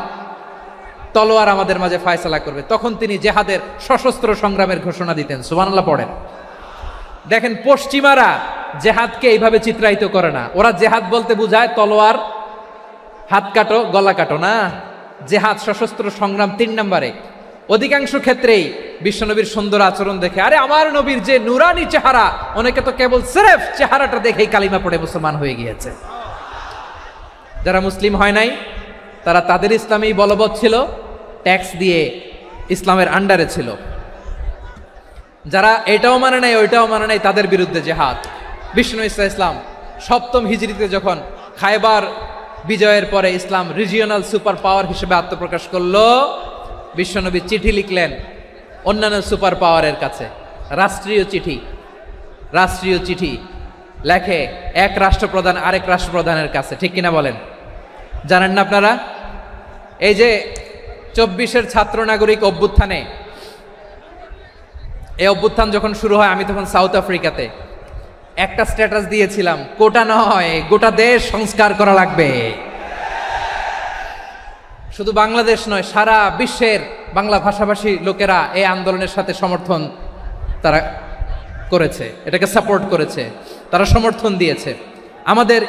তলোয়ার আমাদের মাঝে ফয়সালা করবে। তখন তিনি জেহাদের সশস্ত্র সংগ্রামের ঘোষণা দিতেন। সুবহানাল্লাহ পড়েন। দেখেন পশ্চিমারা জেহাদকে এইভাবে চিত্রায়িত করে না, ওরা জেহাদ বলতে বুঝায় তলোয়ার, হাত কাটো, গলা কাটো, না, জেহাদ সশস্ত্র সংগ্রাম 3 নম্বরে। অধিকাংশ ক্ষেত্রেই বিশ্বনবীর সুন্দর আচরণ দেখে, আরে আমার নবীর যে নুরানি চেহারা, অনেকে তো কেবল সিরেফ চেহারাটা দেখেই কালিমা পড়ে মুসলমান হয়ে গিয়েছে। যারা মুসলিম হয় নাই তারা তাদের ইসলামেই বলবৎ ছিল, ট্যাক্স দিয়ে ইসলামের আন্ডারে ছিল। যারা এটাও মানে নাই ওইটাও মানে নাই, তাদের বিরুদ্ধে জেহাদ। বিষ্ণু ইসলাম 7ম হিজরিতে যখন খায়বার বিজয়ের পরে ইসলাম রিজিওনাল সুপার পাওয়ার হিসেবে আত্মপ্রকাশ করলো, বিশ্বনবী চিঠি লিখলেন অন্যান্য সুপার পাওয়ারের কাছে, রাষ্ট্রীয় চিঠি লেখে এক রাষ্ট্রপ্রধান আরেক রাষ্ট্রপ্রধানের কাছে, ঠিক কিনা বলেন? জানেন না আপনারা? এই যে 24-এর ছাত্র নাগরিক অভ্যুত্থানে, এই অভ্যুত্থান যখন শুরু হয়, আমি তখন সাউথ আফ্রিকাতে, একটা স্ট্যাটাস দিয়েছিলাম, কোটা নয় গোটা দেশ সংস্কার করা লাগবে। শুধু বাংলাদেশ নয়, সারা বিশ্বের বাংলা ভাষাভাষী লোকেরা এই আন্দোলনের সাথে সমর্থন তারা করেছে, এটাকে সাপোর্ট করেছে, তারা সমর্থন দিয়েছে। আমাদের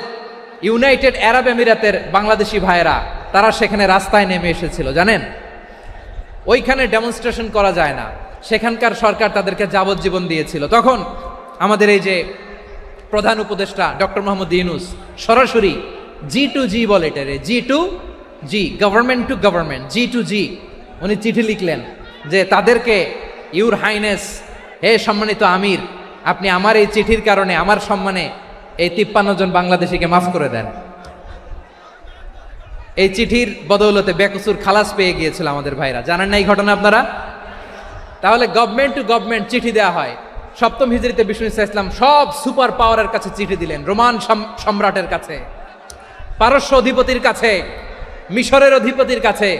ইউনাইটেড আরব আমিরাতের বাংলাদেশি ভাইয়েরা, তারা সেখানে রাস্তায় নেমে এসেছিল, জানেন? ওইখানে ডেমনস্ট্রেশন করা যায় না, সেখানকার সরকার তাদেরকে যাবজ্জীবন দিয়েছিল। তখন আমাদের এই যে প্রধান উপদেষ্টা ডক্টর মোহাম্মদ ইউনূস সরাসরি G2G বলে, এটারে G2G, government to government, G2G, উনি চিঠি লিখলেন যে তাদেরকে, ইউর হাইনেস, হে সম্মানিত আমির, আপনি আমার এই চিঠির কারণে আমার সম্মানে এই 53 জন বাংলাদেশিকে মাফ করে দেন। এই চিঠির বদৌলতে বেকসুর খালাস পেয়ে গিয়েছিল আমাদের ভাইরা। জানেন না এই ঘটনা আপনারা? তাহলে গভর্নমেন্ট টু গভর্নমেন্ট চিঠি দেওয়া হয়। 7ম হিজরিতে বিষ্ণু ইসলাম সব সুপার পাওয়ারের কাছে চিঠি দিলেন, রোমান সম্রাটের কাছে, পারস্য অধিপতির কাছে, মিশরের অধিপতির কাছে,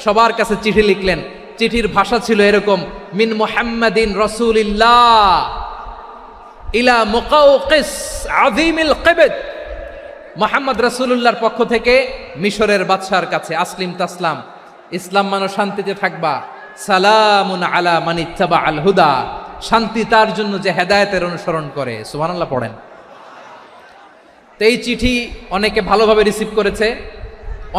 সবার কাছে চিঠি লিখলেন। চিঠির ভাষা ছিল এরকম, মিন মুহাম্মাদিন রাসূলিল্লাহ ইলা মুকাওকিস আযীমিল কিবত, মুহাম্মদ রাসূলুল্লাহর পক্ষ থেকে মিশরের বাদশার কাছে, আসলিম তাসলাম, ইসলাম মানো, শান্তিতে থাকবা, সালামুন আলা মান ইত্তাবা আল হুদা, শান্তি তার জন্য যে হেদায়েতের অনুসরণ করে। সুবহানাল্লাহ পড়েন। তো এই চিঠি অনেকে ভালোভাবে রিসিভ করেছে,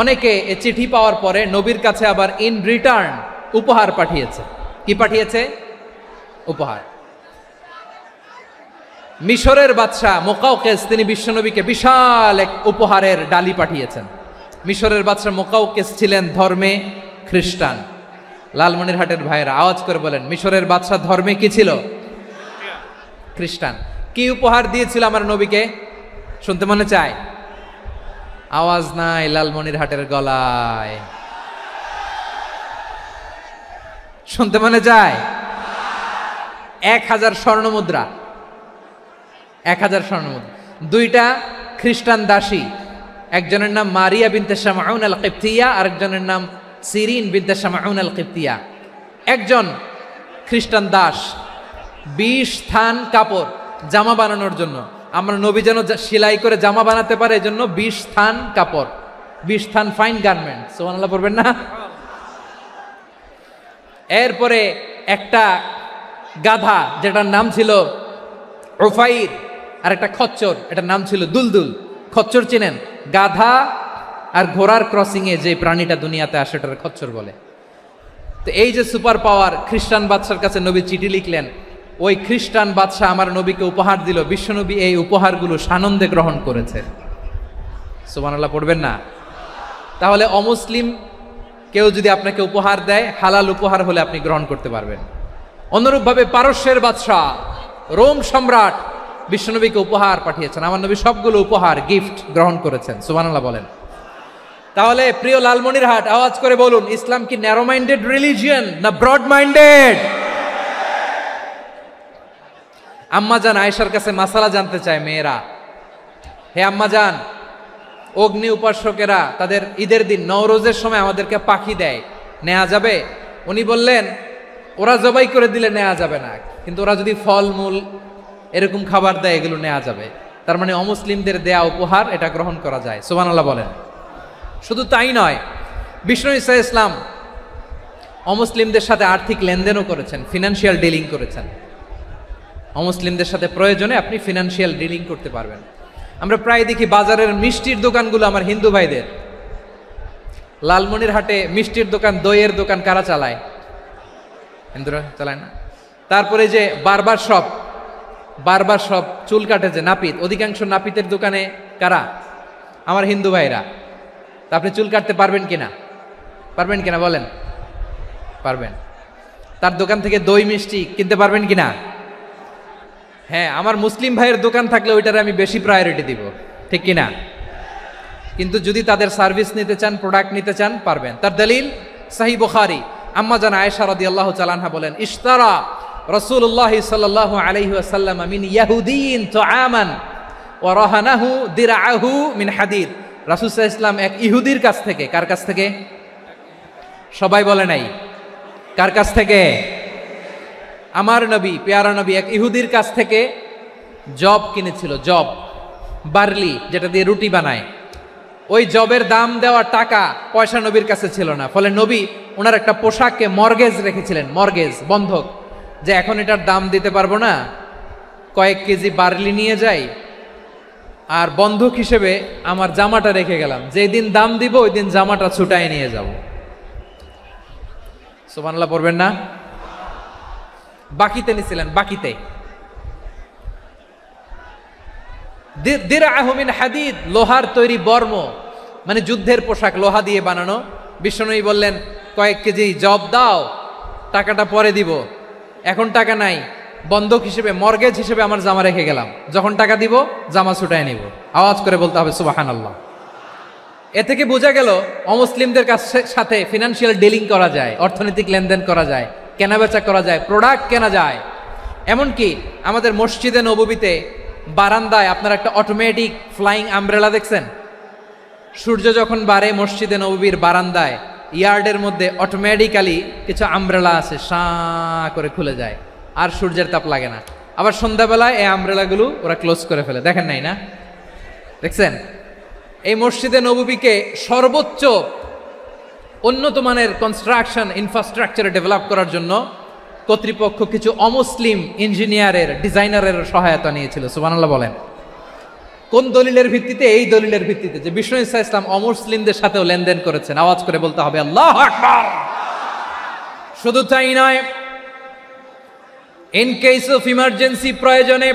অনেকে এই চিঠি পাওয়ার পরে নবীর কাছে আবার ইন রিটার্ন উপহার পাঠিয়েছে। কি পাঠিয়েছে? উপহার। মিশরের বাদশা মুকাওকিস, তিনি বিশ্বনবীকে বিশাল এক উপহারের ডালি পাঠিয়েছেন। মিশরের বাদশা মুকাওকিস ছিলেন ধর্মে খ্রিস্টান। লালমনিরহাটের ভাইয়েরা আওয়াজ করে বলেন, মিশরের বাদশা ধর্মে কি ছিল? খ্রিস্টান। কি উপহার দিয়েছিল আমার নবীকে? শুনতে মনে চায়? আওয়াজ নাই লালমনিরহাটের গলায়। শুনতে মনে যায়? 1000 স্বর্ণ মুদ্রা, 1000 স্বর্ণ মুদ্রা। 2টা খ্রিস্টান দাসী, একজনের নাম মারিয়া বিনতে শামাউন আল কিবতিয়া, আরেকজনের নাম সিরিন বিনতে শামাউন আল কিবতিয়া। একজন খ্রিস্টান দাস 20 থান কাপড় জামা বানানোর জন্য, আমরা নবী যেন সেলাই করে জামা বানাতে পারে এজন্য 20 থান কাপড়, 20 থান ফাইন গার্মেন্ট, সুবহানাল্লাহ পড়বেন না? এরপরে একটা গাধা যেটার নাম ছিল উফাইর, আর একটা খচ্চর, এটার নাম ছিল দুলদুল। খচ্চর চিনেন? গাধা আর ঘোড়ার ক্রসিং এ যে প্রাণীটা দুনিয়াতে আসে এটার খচ্চর বলে। তো এই যে সুপার পাওয়ার খ্রিস্টান বাদশার কাছে নবী চিঠি লিখলেন, ওই খ্রিস্টান বাদশা আমার নবীকে উপহার দিল, বিশ্বনবী এই উপহারগুলো সানন্দে গ্রহণ করেছে। সুবহানাল্লাহ পড়বেন না? তাহলে অমুসলিম কেউ যদি আপনাকে উপহার দেয়, হালাল উপহার হলে আপনি গ্রহণ করতে পারবেন। অনুরূপভাবে পারস্যের বাদশা, রোম সম্রাট বিশ্বনবীকে উপহার পাঠিয়েছেন, আমার নবী সবগুলো উপহার গিফট গ্রহণ করেছেন। সুবহানাল্লাহ বলেন। তাহলে প্রিয় লালমনিরহাট, আওয়াজ করে বলুন, ইসলাম কি ন্যারো মাইন্ডেড রিলিজিয়ন না ব্রড মাইন্ডেড? আম্মাজান আয়েশার কাছে মাসালা জানতে চায় মেয়েরা, হে আম্মাজান, অগ্নি উপাসকেরা তাদের ঈদের দিন নওরোজের সময় আমাদেরকে পাখি দেয়, নেওয়া যাবে? উনি বললেন, ওরা জবাই করে দিলে নেওয়া যাবে না, কিন্তু ওরা যদি ফলমূল এরকম খাবার দেয় এগুলো নেওয়া যাবে। তার মানে অমুসলিমদের দেয়া উপহার এটা গ্রহণ করা যায়। সুবহানাল্লাহ বলেন। শুধু তাই নয়, বিষ্ণু ঈসা ইসলাম অমুসলিমদের সাথে আর্থিক লেনদেনও করেছেন, ফিনান্সিয়াল ডিলিং করেছেন। অমুসলিমদের সাথে প্রয়োজনে আপনি ফিনান্সিয়াল ডিলিং করতে পারবেন। আমরা প্রায় দেখি বাজারের মিষ্টির দোকানগুলো আমার হিন্দু ভাইদের। লালমনিরহাটে মিষ্টির দোকান, দইয়ের দোকান কারা চালায়? হিন্দুরা চালায় না? তারপরে যে বারবার শপ, চুল কাটে যে নাপিত, অধিকাংশ নাপিতের দোকানে কারা? আমার হিন্দু ভাইরা। তা আপনি চুল কাটতে পারবেন কিনা? পারবেন কিনা বলেন? পারবেন। তার দোকান থেকে দই মিষ্টি কিনতে পারবেন কিনা? হ্যাঁ, আমার মুসলিম ভাইয়ের দোকান থাকলে ওইটারে আমি বেশি প্রায়োরিটি দিব, ঠিক কিনা? কিন্তু যদি তাদের সার্ভিস নিতে চান, প্রোডাক্ট নিতে চান, পারবেন। তার দলিল সহিহ বুখারী, আম্মা জান আয়েশা রাদিয়াল্লাহু তাআলা আনহা বলেন, ইশতারা রাসূলুল্লাহ সাল্লাল্লাহু আলাইহি ওয়াসাল্লাম মিন ইয়াহুদিয়িন তুআমান ওয়া রাহানাহু দিরআহু মিন হাদিদ। রাসূল সাল্লাল্লাহু আলাইহি ওয়াসাল্লাম এক ইহুদির কাছ থেকে, কার কাছ থেকে? সবাই বলে নাই, কার কাছ থেকে? আমার নবী, পেয়ারা নবী এক ইহুদির কাছ থেকে জব কিনেছিল, জব, বার্লি, যেটা দিয়ে রুটি বানায়। ওই জবের দাম দেওয়া টাকা পয়সা নবীর কাছে ছিল না, ফলে নবী ওনার একটা পোশাককে মর্গেজ রেখেছিলেন, মর্গেজ, বন্ধক, যে এখন এটার দাম দিতে পারবো না, কয়েক কেজি বার্লি নিয়ে যাই আর বন্ধক হিসেবে আমার জামাটা রেখে গেলাম, যেই দিন দাম দিব ওই দিন জামাটা ছুটায় নিয়ে যাব। সুবহানাল্লাহ পড়বেন না? বাকিতে নিছিলেন, বাকিতে। দিরআহু মিন হাদিদ, লোহার তৈরি বর্ম, মানে যুদ্ধের পোশাক, লোহা দিয়ে বানানো। বিশ্বনবী বললেন, কয়েক কেজি জব দাও, টাকাটা পরে দিব, এখন টাকা নাই, বন্ধক হিসেবে, মর্গেজ হিসেবে আমার জামা রেখে গেলাম, যখন টাকা দিব জামা ছুটায় নিব। আওয়াজ করে বলতে হবে সুবহানাল্লাহ। এ থেকে বোঝা গেল অমুসলিমদের সাথে ফিনান্সিয়াল ডিলিং করা যায়, অর্থনৈতিক লেনদেন করা যায়, কেনাবেচা করা যায়, প্রোডাক্ট কেনা যায়। এমনকি আমাদের মসজিদে নববীতে বারান্দায় আপনার একটা অটোমেটিক ফ্লাইং আমব্রেলা দেখছেন? সূর্য যখন বাড়ে মসজিদে নববীর বারান্দায় ইয়ার্ডের মধ্যে অটোমেটিক্যালি কিছু আমব্রেলা আছে, সাঁ করে খুলে যায়, আর সূর্যের তাপ লাগে না। আবার সন্ধ্যাবেলায় এই আমব্রেলাগুলো ওরা ক্লোজ করে ফেলে, দেখেন নাই না? দেখছেন? এই মসজিদে নববীকে সর্বোচ্চ উন্নত মানের কনস্ট্রাকশন ইনফ্রাস্ট্রাকচারে ডেভেলপ করার জন্য কর্তৃপক্ষ কিছু অমুসলিম ইঞ্জিনিয়ারের, ডিজাইনারের সহায়তা নিয়েছিল। সুবহানাল্লাহ বলেন। কোন দলিলের ভিত্তিতে? এই দলিলের ভিত্তিতে যে বিষ্ণু ঈসা ইসলাম অমুসলিমদের সাথেও লেনদেন করেছেন। আওয়াজ করে বলতে হবে আল্লাহু আকবার। শুধু তাই নয়, ইন কেস অফ ইমার্জেন্সি, প্রয়োজনে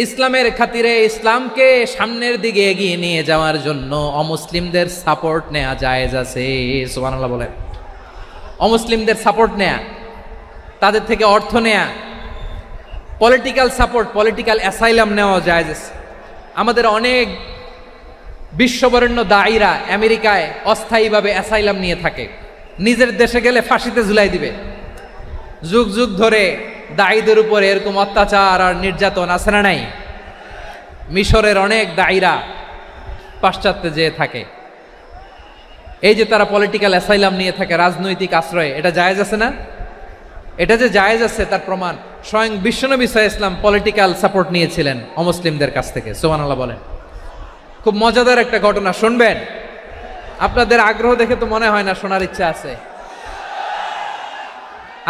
ইসলামের খাতিরে, ইসলামকে সামনের দিকে এগিয়ে নিয়ে যাওয়ার জন্য অমুসলিমদের সাপোর্ট নেওয়া জায়েজ আছে। সুবহানাল্লাহ বলেন। অমুসলিমদের সাপোর্ট নেয়া, তাদের থেকে অর্থ নেয়া, পলিটিক্যাল সাপোর্ট, পলিটিক্যাল অ্যাসাইলাম নেওয়া জায়েজ আছে। আমাদের অনেক বিশ্ববরেণ্য দায়ীরা আমেরিকায় অস্থায়ীভাবে অ্যাসাইলাম নিয়ে থাকে, নিজের দেশে গেলে ফাঁসিতে ঝুলাই দিবে, যুগ যুগ ধরে দায়ীদের উপরে এরকম অত্যাচার আর নির্যাতন আছে না নাই? মিশরের অনেক দায়ীরা পাশ্চাত্যে যেয়ে থাকে, এই যে তারা পলিটিক্যাল অ্যাসাইলাম নিয়ে থাকে, রাজনৈতিক আশ্রয়, এটা জায়েজ আছে না? এটা যে জায়েজ আছে তার প্রমাণ স্বয়ং বিশ্বনবী সাল্লাল্লাহু আলাইহি ওয়াসাল্লাম পলিটিক্যাল সাপোর্ট নিয়েছিলেন অমুসলিমদের কাছ থেকে। সুবহানাল্লাহ বলেন। খুব মজাদার একটা ঘটনা শুনবেন, আপনাদের আগ্রহ দেখে তো মনে হয় না শোনার ইচ্ছা আছে।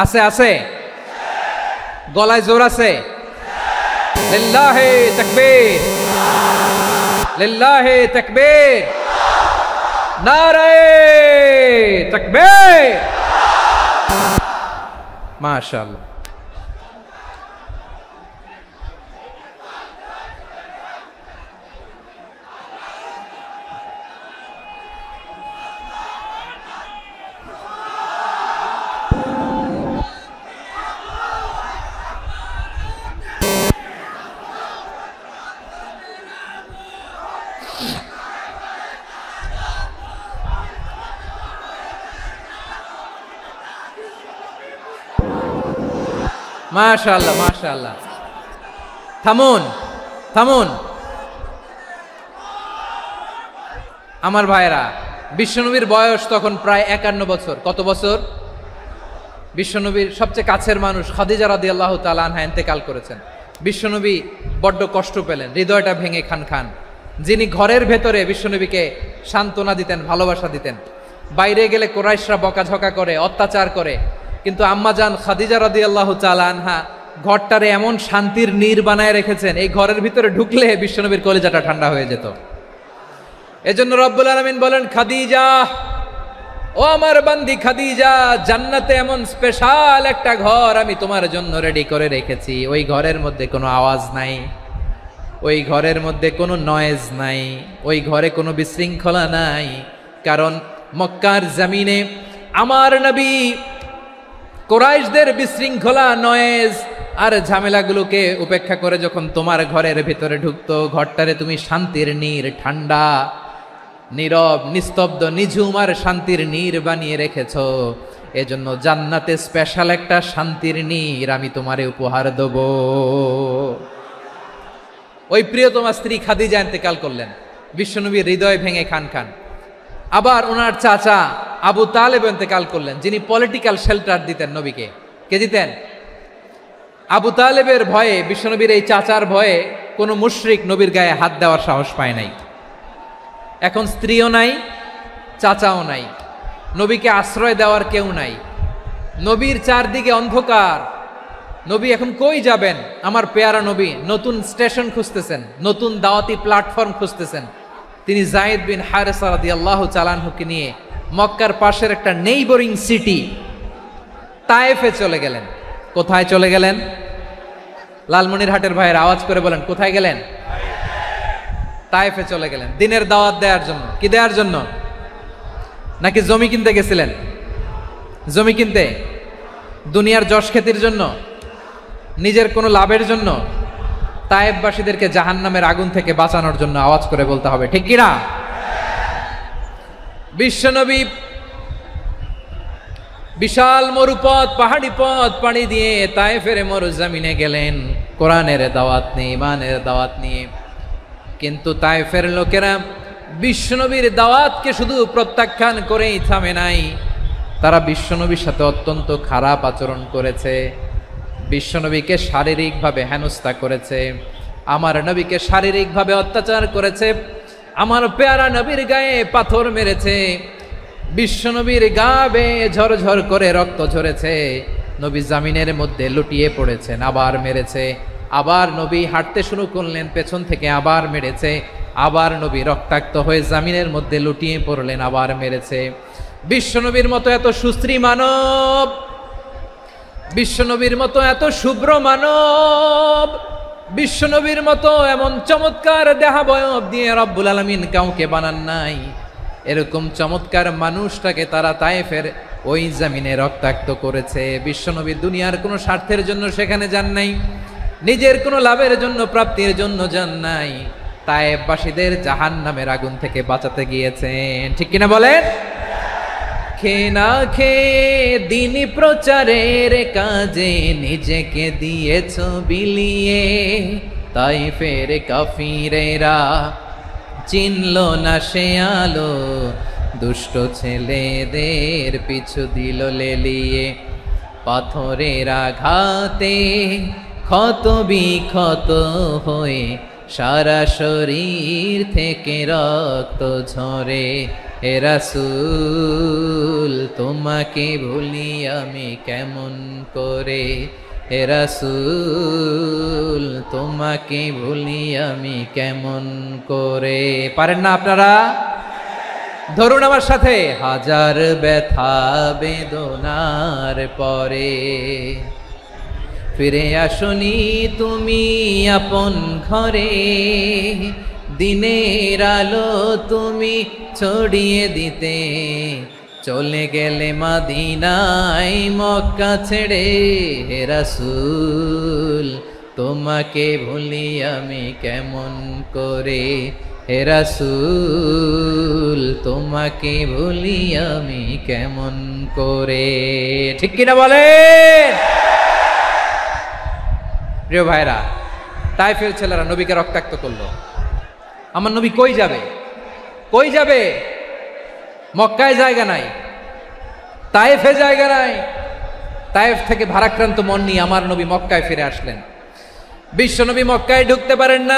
আছে আছে, গলায় জোর আছে। লিল্লাহি তাকবীর, লিল্লাহি তাকবীর, নারায়ে তাকবীর। মাশাআল্লাহ। মাশাআল্লাহ মাশাআল্লাহ। থামুন থামুন আমার ভাইরা, বিশ্বনবীর বয়স তখন প্রায় 51 বছর। কত বছর? বিশ্বনবীর সবচেয়ে কাছের মানুষ খাদিজা রাদিয়াল্লাহু তাআলা আনহা ইন্তেকাল করেছেন। বিশ্বনবী বড্ড কষ্ট পেলেন, হৃদয়টা ভেঙে খান খান। যিনি ঘরের ভেতরে বিশ্বনবীকে সান্ত্বনা দিতেন, ভালোবাসা দিতেন, বাইরে গেলে কুরাইশরা বকাঝকা করে, অত্যাচার করে, কিন্তু আম্মাজান খাদিজা রাদিয়াল্লাহু তাআলা আনহা ঘরটারে এমন শান্তির নীড় বানায় রেখেছেন, এই ঘরের ভিতরে ঢুকলে বিশ্বনবীর কলিজাটা ঠান্ডা হয়ে যেত। এজন্য রব্বুল আলামিন বলেন, খাদিজা, ও আমার বান্দি খাদিজা, জান্নাতে এমন স্পেশাল একটা ঘর আমি তোমার জন্য রেডি করে রেখেছি। ওই ঘরের মধ্যে কোনো আওয়াজ নাই, ওই ঘরের মধ্যে কোনো নয়েজ নাই, ওই ঘরে কোনো বিশৃঙ্খলা নাই। কারণ মক্কার জমিনে আমার নবী কুরাইশদের বিশৃঙ্খলা, নয়েজ আর ঝামেলাগুলোকে উপেক্ষা করে যখন তোমার ঘরের ভিতরে ঢুকতো, ঘরটারে তুমি শান্তির নীড়, ঠান্ডা, নীরব, নিস্তব্ধ, নিঝুম আর শান্তির নীড় বানিয়ে রেখেছ। এজন্য জান্নাতে স্পেশাল একটা শান্তির নীড় আমি তোমারে উপহার দেব। ওই প্রিয়তমা স্ত্রী খাদিজা ইন্তেকাল করলেন, বিশ্বনবীর হৃদয় ভেঙে খান খান। আবার ওনার চাচা আবু তালেব ইন্তেকাল করলেন, যিনি পলিটিক্যাল শেল্টার দিতেন নবীকে। কে দিতেন? আবু তালেবের ভয়ে, বিশ্বনবীর এই চাচার ভয়ে কোনো মুশরিক নবীর গায়ে হাত দেওয়ার সাহস পায় নাই। এখন স্ত্রীও নাই, চাচাও নাই, নবীকে আশ্রয় দেওয়ার কেউ নাই, নবীর চারদিকে অন্ধকার। নবী এখন কই যাবেন? আমার পেয়ারা নবী নতুন স্টেশন খুঁজতেছেন, নতুন দাওয়াতি প্ল্যাটফর্ম খুঁজতেছেন। তিনি যায়েদ বিন হারেসা রাদিয়াল্লাহু তাআলা আনহুকে নিয়ে মক্কার পাশের একটা নেইবরিং সিটি তায়েফে চলে গেলেন। কোথায় চলে গেলেন? লালমনিরহাটের ভাইয়ের আওয়াজ করে বলেন, কোথায় গেলেন? তায়েফে চলে গেলেন দিনের দাওয়াত দেওয়ার জন্য। কি দেওয়ার জন্য? নাকি জমি কিনতে গেছিলেন? জমি কিনতে, দুনিয়ার যশ খ্যাতির জন্য, নিজের কোনো লাভের জন্য? তায়েফবাসীদেরকে জাহান্নামের আগুন থেকে বাঁচানোর জন্য। আওয়াজ করে বলতে হবে, ঠিক কিনা? বিশ্বনবী বিশাল মরুপথ, পাহাড়ি পথ পাড়ি দিয়ে তায়েফের মরুজমিনে গেলেন কোরআনের দাওয়াত নিয়ে, ইমানের দাওয়াত নিয়ে। কিন্তু তায়েফের লোকেরা বিশ্বনবীর দাওয়াতকে শুধু প্রত্যাখ্যান করেই থামে নাই, তারা বিশ্বনবীর সাথে অত্যন্ত খারাপ আচরণ করেছে, বিশ্বনবীকে শারীরিকভাবে হেনস্থা করেছে, আমার নবীকে শারীরিকভাবে অত্যাচার করেছে, আমার পেয়ারা নবীর গায়ে পাথর মেরেছে, বিশ্বনবীর গা বেয়ে ঝরঝর করে রক্ত ঝরেছে, নবী জামিনের মধ্যে লুটিয়ে পড়েছেন, আবার মেরেছে, আবার নবী হাঁটতে শুরু করলেন, পেছন থেকে আবার মেরেছে, আবার নবী রক্তাক্ত হয়ে জামিনের মধ্যে লুটিয়ে পড়লেন, আবার মেরেছে। বিশ্বনবীর মতো এত সুশ্রী মানব, বিশ্বনবীর মতো এত শুভ্র মানব, বিশ্বনবীর মতো এমন চমৎকার দেহাবয়ব দিয়ে রব্বুল আলামিন কাউকে বানান নাই। এরকম চমৎকার মানুষটাকে তারা তায়েফের ওই জমিনে রক্তাক্ত করেছে। বিশ্বনবী দুনিয়ার কোনো স্বার্থের জন্য সেখানে যান নাই, নিজের কোনো লাভের জন্য, প্রাপ্তির জন্য যান নাই, তায়েফবাসীদের জাহান্নামের আগুন থেকে বাঁচাতে গিয়েছেন। ঠিক কিনা বলেন? খেয়ে না খেয়ে দিন প্রচারের কাজে নিজেকে দিয়েছ বিলিয়ে, তাই ফের কাফিরেরা চিনল না সে আলো, দুষ্ট ছেলেদের পিছু দিল লেলিয়ে। পাথরের আঘাতে ক্ষত বিক্ষত হয়ে সারা শরীর থেকে রক্ত ঝরে, হে রাসূল তোমাকে ভুলি আমি কেমন করে, হে রাসূল তোমাকে ভুলি আমি কেমন করে। পারেন না আপনারা? ধরুন আমার সাথে, হাজার ব্যথা বেদনার পরে ফিরে আসনি তুমি আপন ঘরে, দিনের আলো তুমি ছড়িয়ে দিতে, চলে গেলে মদিনায় মক্কা ছেড়ে, হে রাসূল তোমাকে ভুলি আমি কেমন করে, হে রাসূল তোমাকে ভুলি আমি কেমন করে। ঠিক কিনা বলেন? প্রিয় ভাইরা, তাইফের ছেলেরা নবীকে রক্তাক্ত করলো। আমার নবী কই যাবে? কই যাবে? মক্কায় জায়গা নাই, তাইফে জায়গা নাই। তাইফ থেকে ভারাক্রান্ত মন নিয়ে আমার নবী মক্কায় ফিরে আসলেন। বিশ্ব নবী মক্কায় ঢুকতে পারেন না।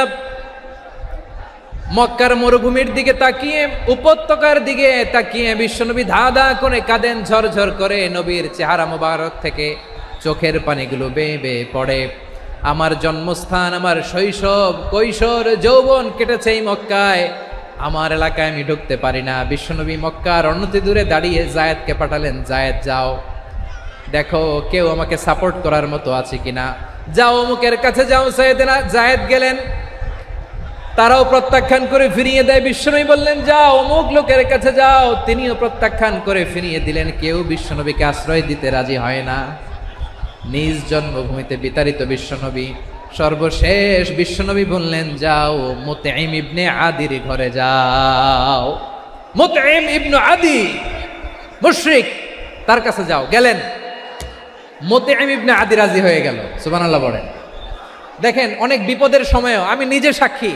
মক্কার মরুভূমির দিকে তাকিয়ে, উপত্যকার দিকে তাকিয়ে বিশ্বনবী ধা ধা করে কাঁদেন, ঝরঝর করে। নবীর চেহারা মোবারক থেকে চোখের পানিগুলো বেয়ে বেয়ে পড়ে। আমার জন্মস্থান, আমার শৈশব, কৈশোর, যৌবন কেটেছে এই মক্কায়, আমার এলাকায় আমি ঢুকতে পারি না। বিশ্বনবী মক্কার অনতি দূরে দাঁড়িয়ে জায়েদকে পাঠালেন, জায়েদ যাও দেখো কেউ আমাকে সাপোর্ট করার মতো আছে কিনা, যাও অমুকের কাছে যাও। জায়েদ গেলেন, তারাও প্রত্যাখ্যান করে ফিরিয়ে দেয়। বিশ্বনবী বললেন যাও অমুক লোকের কাছে যাও, তিনিও প্রত্যাখ্যান করে ফিরিয়ে দিলেন। কেউ বিশ্বনবীকে আশ্রয় দিতে রাজি হয় না। নিজ জন্মভূমিতে বিতাড়িত বিশ্বনবী, সর্বশেষ বিশ্বনবী বললেন যাও মুতঈম ইবনে আদির ঘরে যাও। মুতঈম ইবনে আদি মুশরিক, তার কাছে যাও। গেলেন, মুতঈম ইবনে আদি রাজি হয়ে গেল। সুবহানাল্লাহ বলেন। দেখেন, অনেক বিপদের সময়ও আমি নিজে সাক্ষী,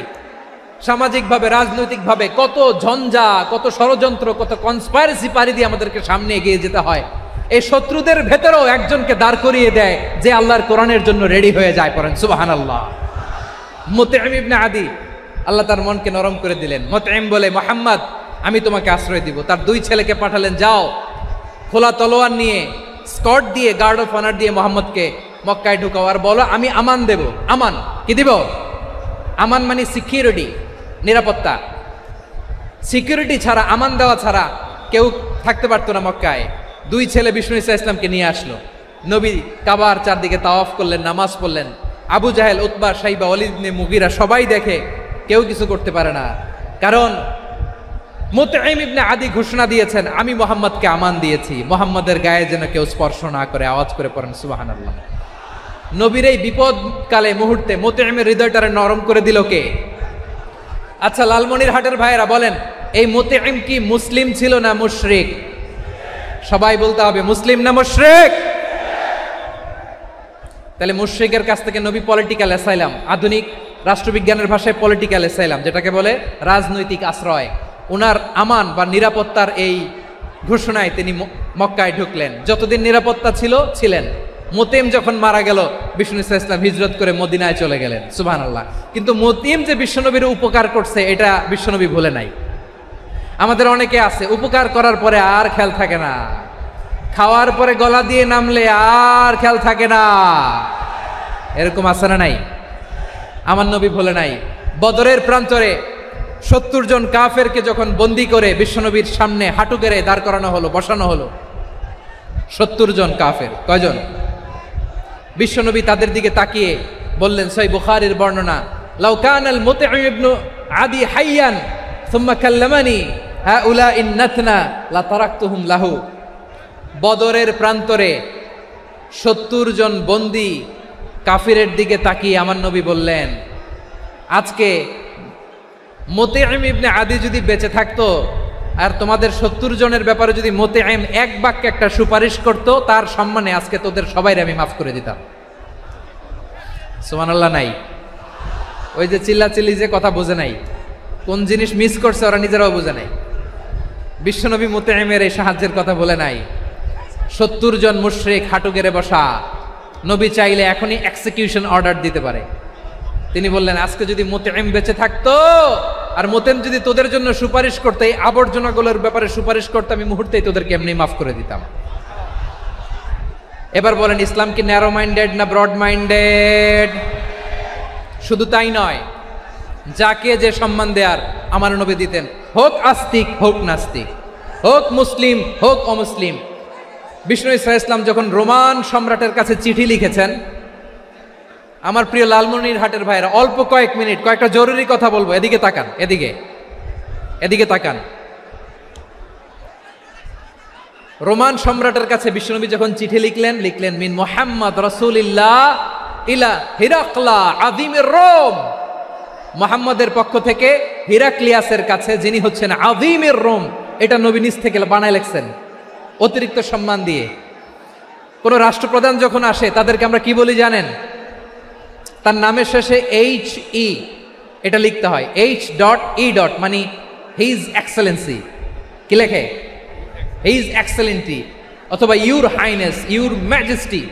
সামাজিকভাবে রাজনৈতিকভাবে কত ঝঞ্ঝা, কত ষড়যন্ত্র, কত কনস্পাইরেসি পাড়ি দিয়ে আমাদেরকে সামনে এগিয়ে যেতে হয়। এই শত্রুদের ভেতরেও একজনকে দাঁড় করিয়ে দেয় যে আল্লাহর কোরআনের জন্য রেডি হয়ে যায়। পড়েন সুবহানাল্লাহ। মুতঈম ইবনে আদি, আল্লাহ তার মনকে নরম করে দিলেন। মুতঈম বলে, মুহাম্মদ আমি তোমাকে আশ্রয় দিব। তার দুই ছেলেকে পাঠালেন, যাও খোলা তলোয়ার নিয়ে, স্কট দিয়ে, গার্ড অফ অনার দিয়ে মুহাম্মদকে মক্কায় ঢুকাও, আর বলো আমি আমান দেব। আমান কি দিব? আমান মানে সিকিউরিটি, নিরাপত্তা। সিকিউরিটি ছাড়া, আমান দেওয়া ছাড়া কেউ থাকতে পারতো না মক্কায়। দুই ছেলে বিষ্ণু ইসা ইসলামকে নিয়ে আসলো। নবী কাবার চারদিকে তাওয়াফ করলেন, নামাজ পড়লেন। আবু জাহেল, উতবা, শাইবা, ওয়ালিদ ইবনে মুগীরা সবাই দেখে, কেউ কিছু করতে পারে না। কারণ মুতঈম ইবনে আদি ঘোষণা দিয়েছেন আমি মুহাম্মদকে আমান দিয়েছি, মুহাম্মদের গায়ে যেন কেউ স্পর্শ না করে। আওয়াজ করে পড়েন সুবহানাল্লাহ। নবীর এই বিপদকালে মুহূর্তে মুতঈমের হৃদয়টারে নরম করে দিল কে? আচ্ছা, লালমনিরহাটের ভাইয়েরা বলেন, এই মুতঈম কি মুসলিম ছিল না মুশরিক? সবাই বলতে হবে মুসলিম না মুশরিক? তাহলে মুশরিকের কাছ থেকে নবী পলিটিক্যাল অ্যাসাইলাম, আধুনিক রাষ্ট্রবিজ্ঞানের ভাষায় পলিটিক্যাল অ্যাসাইলাম, যেটাকে বলে রাজনৈতিক আশ্রয়, ওনার আমান বা নিরাপত্তার এই ঘোষণায় তিনি মক্কায় ঢুকলেন। যতদিন নিরাপত্তা ছিল ছিলেন। মুতঈম যখন মারা গেল, বিষ্ণু ইসলাম হিজরত করে মদিনায় চলে গেলেন। সুবহানাল্লাহ। কিন্তু মুতঈম যে বিশ্বনবীর উপকার করছে এটা বিশ্বনবী ভুলে নাই। আমাদের অনেকে আছে উপকার করার পরে আর খেয়াল থাকে না, খাওয়ার পরে গলা দিয়ে নামলে আর খেয়াল থাকে না। এরকম আছে না নাই? আমার নবী ভুলে নাই। বদরের প্রান্তরে 70 জন কাফেরকে যখন বন্দী করে বিশ্বনবীর সামনে হাঁটু গেড়ে দাঁড় করানো হলো, বসানো হলো, 70 জন কাফের। কয়জন? বিশ্বনবী তাদের দিকে তাকিয়ে বললেন, সহিহ বুখারীর বর্ণনা, লাউ কানাল মুতঈম ইবনে আদি হাইয়ান সুম্মা কাল্লামানি হাউলাইন নাতনা লা তারাকতুহুম লাহু। বদরের প্রান্তরে 70 জন বন্দী কাফিরের দিকে তাকিয়ে আমার নবী বললেন, আজকে মুতঈম ইবনে আদি যদি বেঁচে থাকতো আর তোমাদের 70 জনের ব্যাপারে যদি মোতেআম এক বাক্যে একটা সুপারিশ করত, তার সম্মানে আজকে তোদের সবাইরে আমি মাফ করে দিতাম। সুবহানাল্লাহ নাই? ওই যে চিল্লাচিল্লি যে কথা বোঝে নাই, কোন জিনিস মিস করছে ওরা নিজেরাও বোঝে নাই। বিশ্বনবী মোতেআমের এই সাহায্যের কথা বলে নাই। 70 জন মুশরিক হাঁটু গেড়ে বসা, নবী চাইলে এখনই এক্সিকিউশন অর্ডার দিতে পারে। তিনি বললেন, আজকে যদি মোতেআম বেঁচে থাকতো আর মোতেম যদি তোদের জন্য সুপারিশ করতে, এই আবর্জনাগুলোর ব্যাপারে সুপারিশ করতে, আমি মুহূর্তেই তোদেরকে এমনি মাফ করে দিতাম। এবার বলেন, ইসলাম কি ন্যারো মাইন্ডেড না ব্রড মাইন্ডেড? শুধু তাই নয়, যাকে যে সম্মান দেয়ার আমার নবী দিতেন, হোক আস্তিক হোক নাস্তিক, হোক মুসলিম হোক অমুসলিম। বিষ্ণু ইসলাম যখন রোমান সম্রাটের কাছে চিঠি লিখেছেন, আমার প্রিয় লালমনিরহাটের ভাইরা, অল্প কয়েক মিনিট কয়েকটা জরুরি কথা বলবো, এদিকে তাকান, এদিকে তাকান। রোমান সম্রাটের কাছে বিশ্বনবী যখন চিঠি লিখলেন মিন মুহাম্মদ রাসূলিল্লাহ ইলা হিরাকলা আযীমির রোম, মুহাম্মদের পক্ষ থেকে হিরাক্লিয়াসের কাছে, যিনি হচ্ছেন আযীমির রোম। এটা নবী নিজ থেকে বানায় লিখছেন, অতিরিক্ত সম্মান দিয়ে। কোন রাষ্ট্রপ্রধান যখন আসে তাদেরকে আমরা কি বলি জানেন? তার নামের শেষে HE এটা লিখতে হয়, H.E. মানে হিজ এক্সেলেন্সি। কি লেখে? হিজ এক্সেলেন্টি, অথবা ইউর হাইনেস, ইউর ম্যাজেস্টি।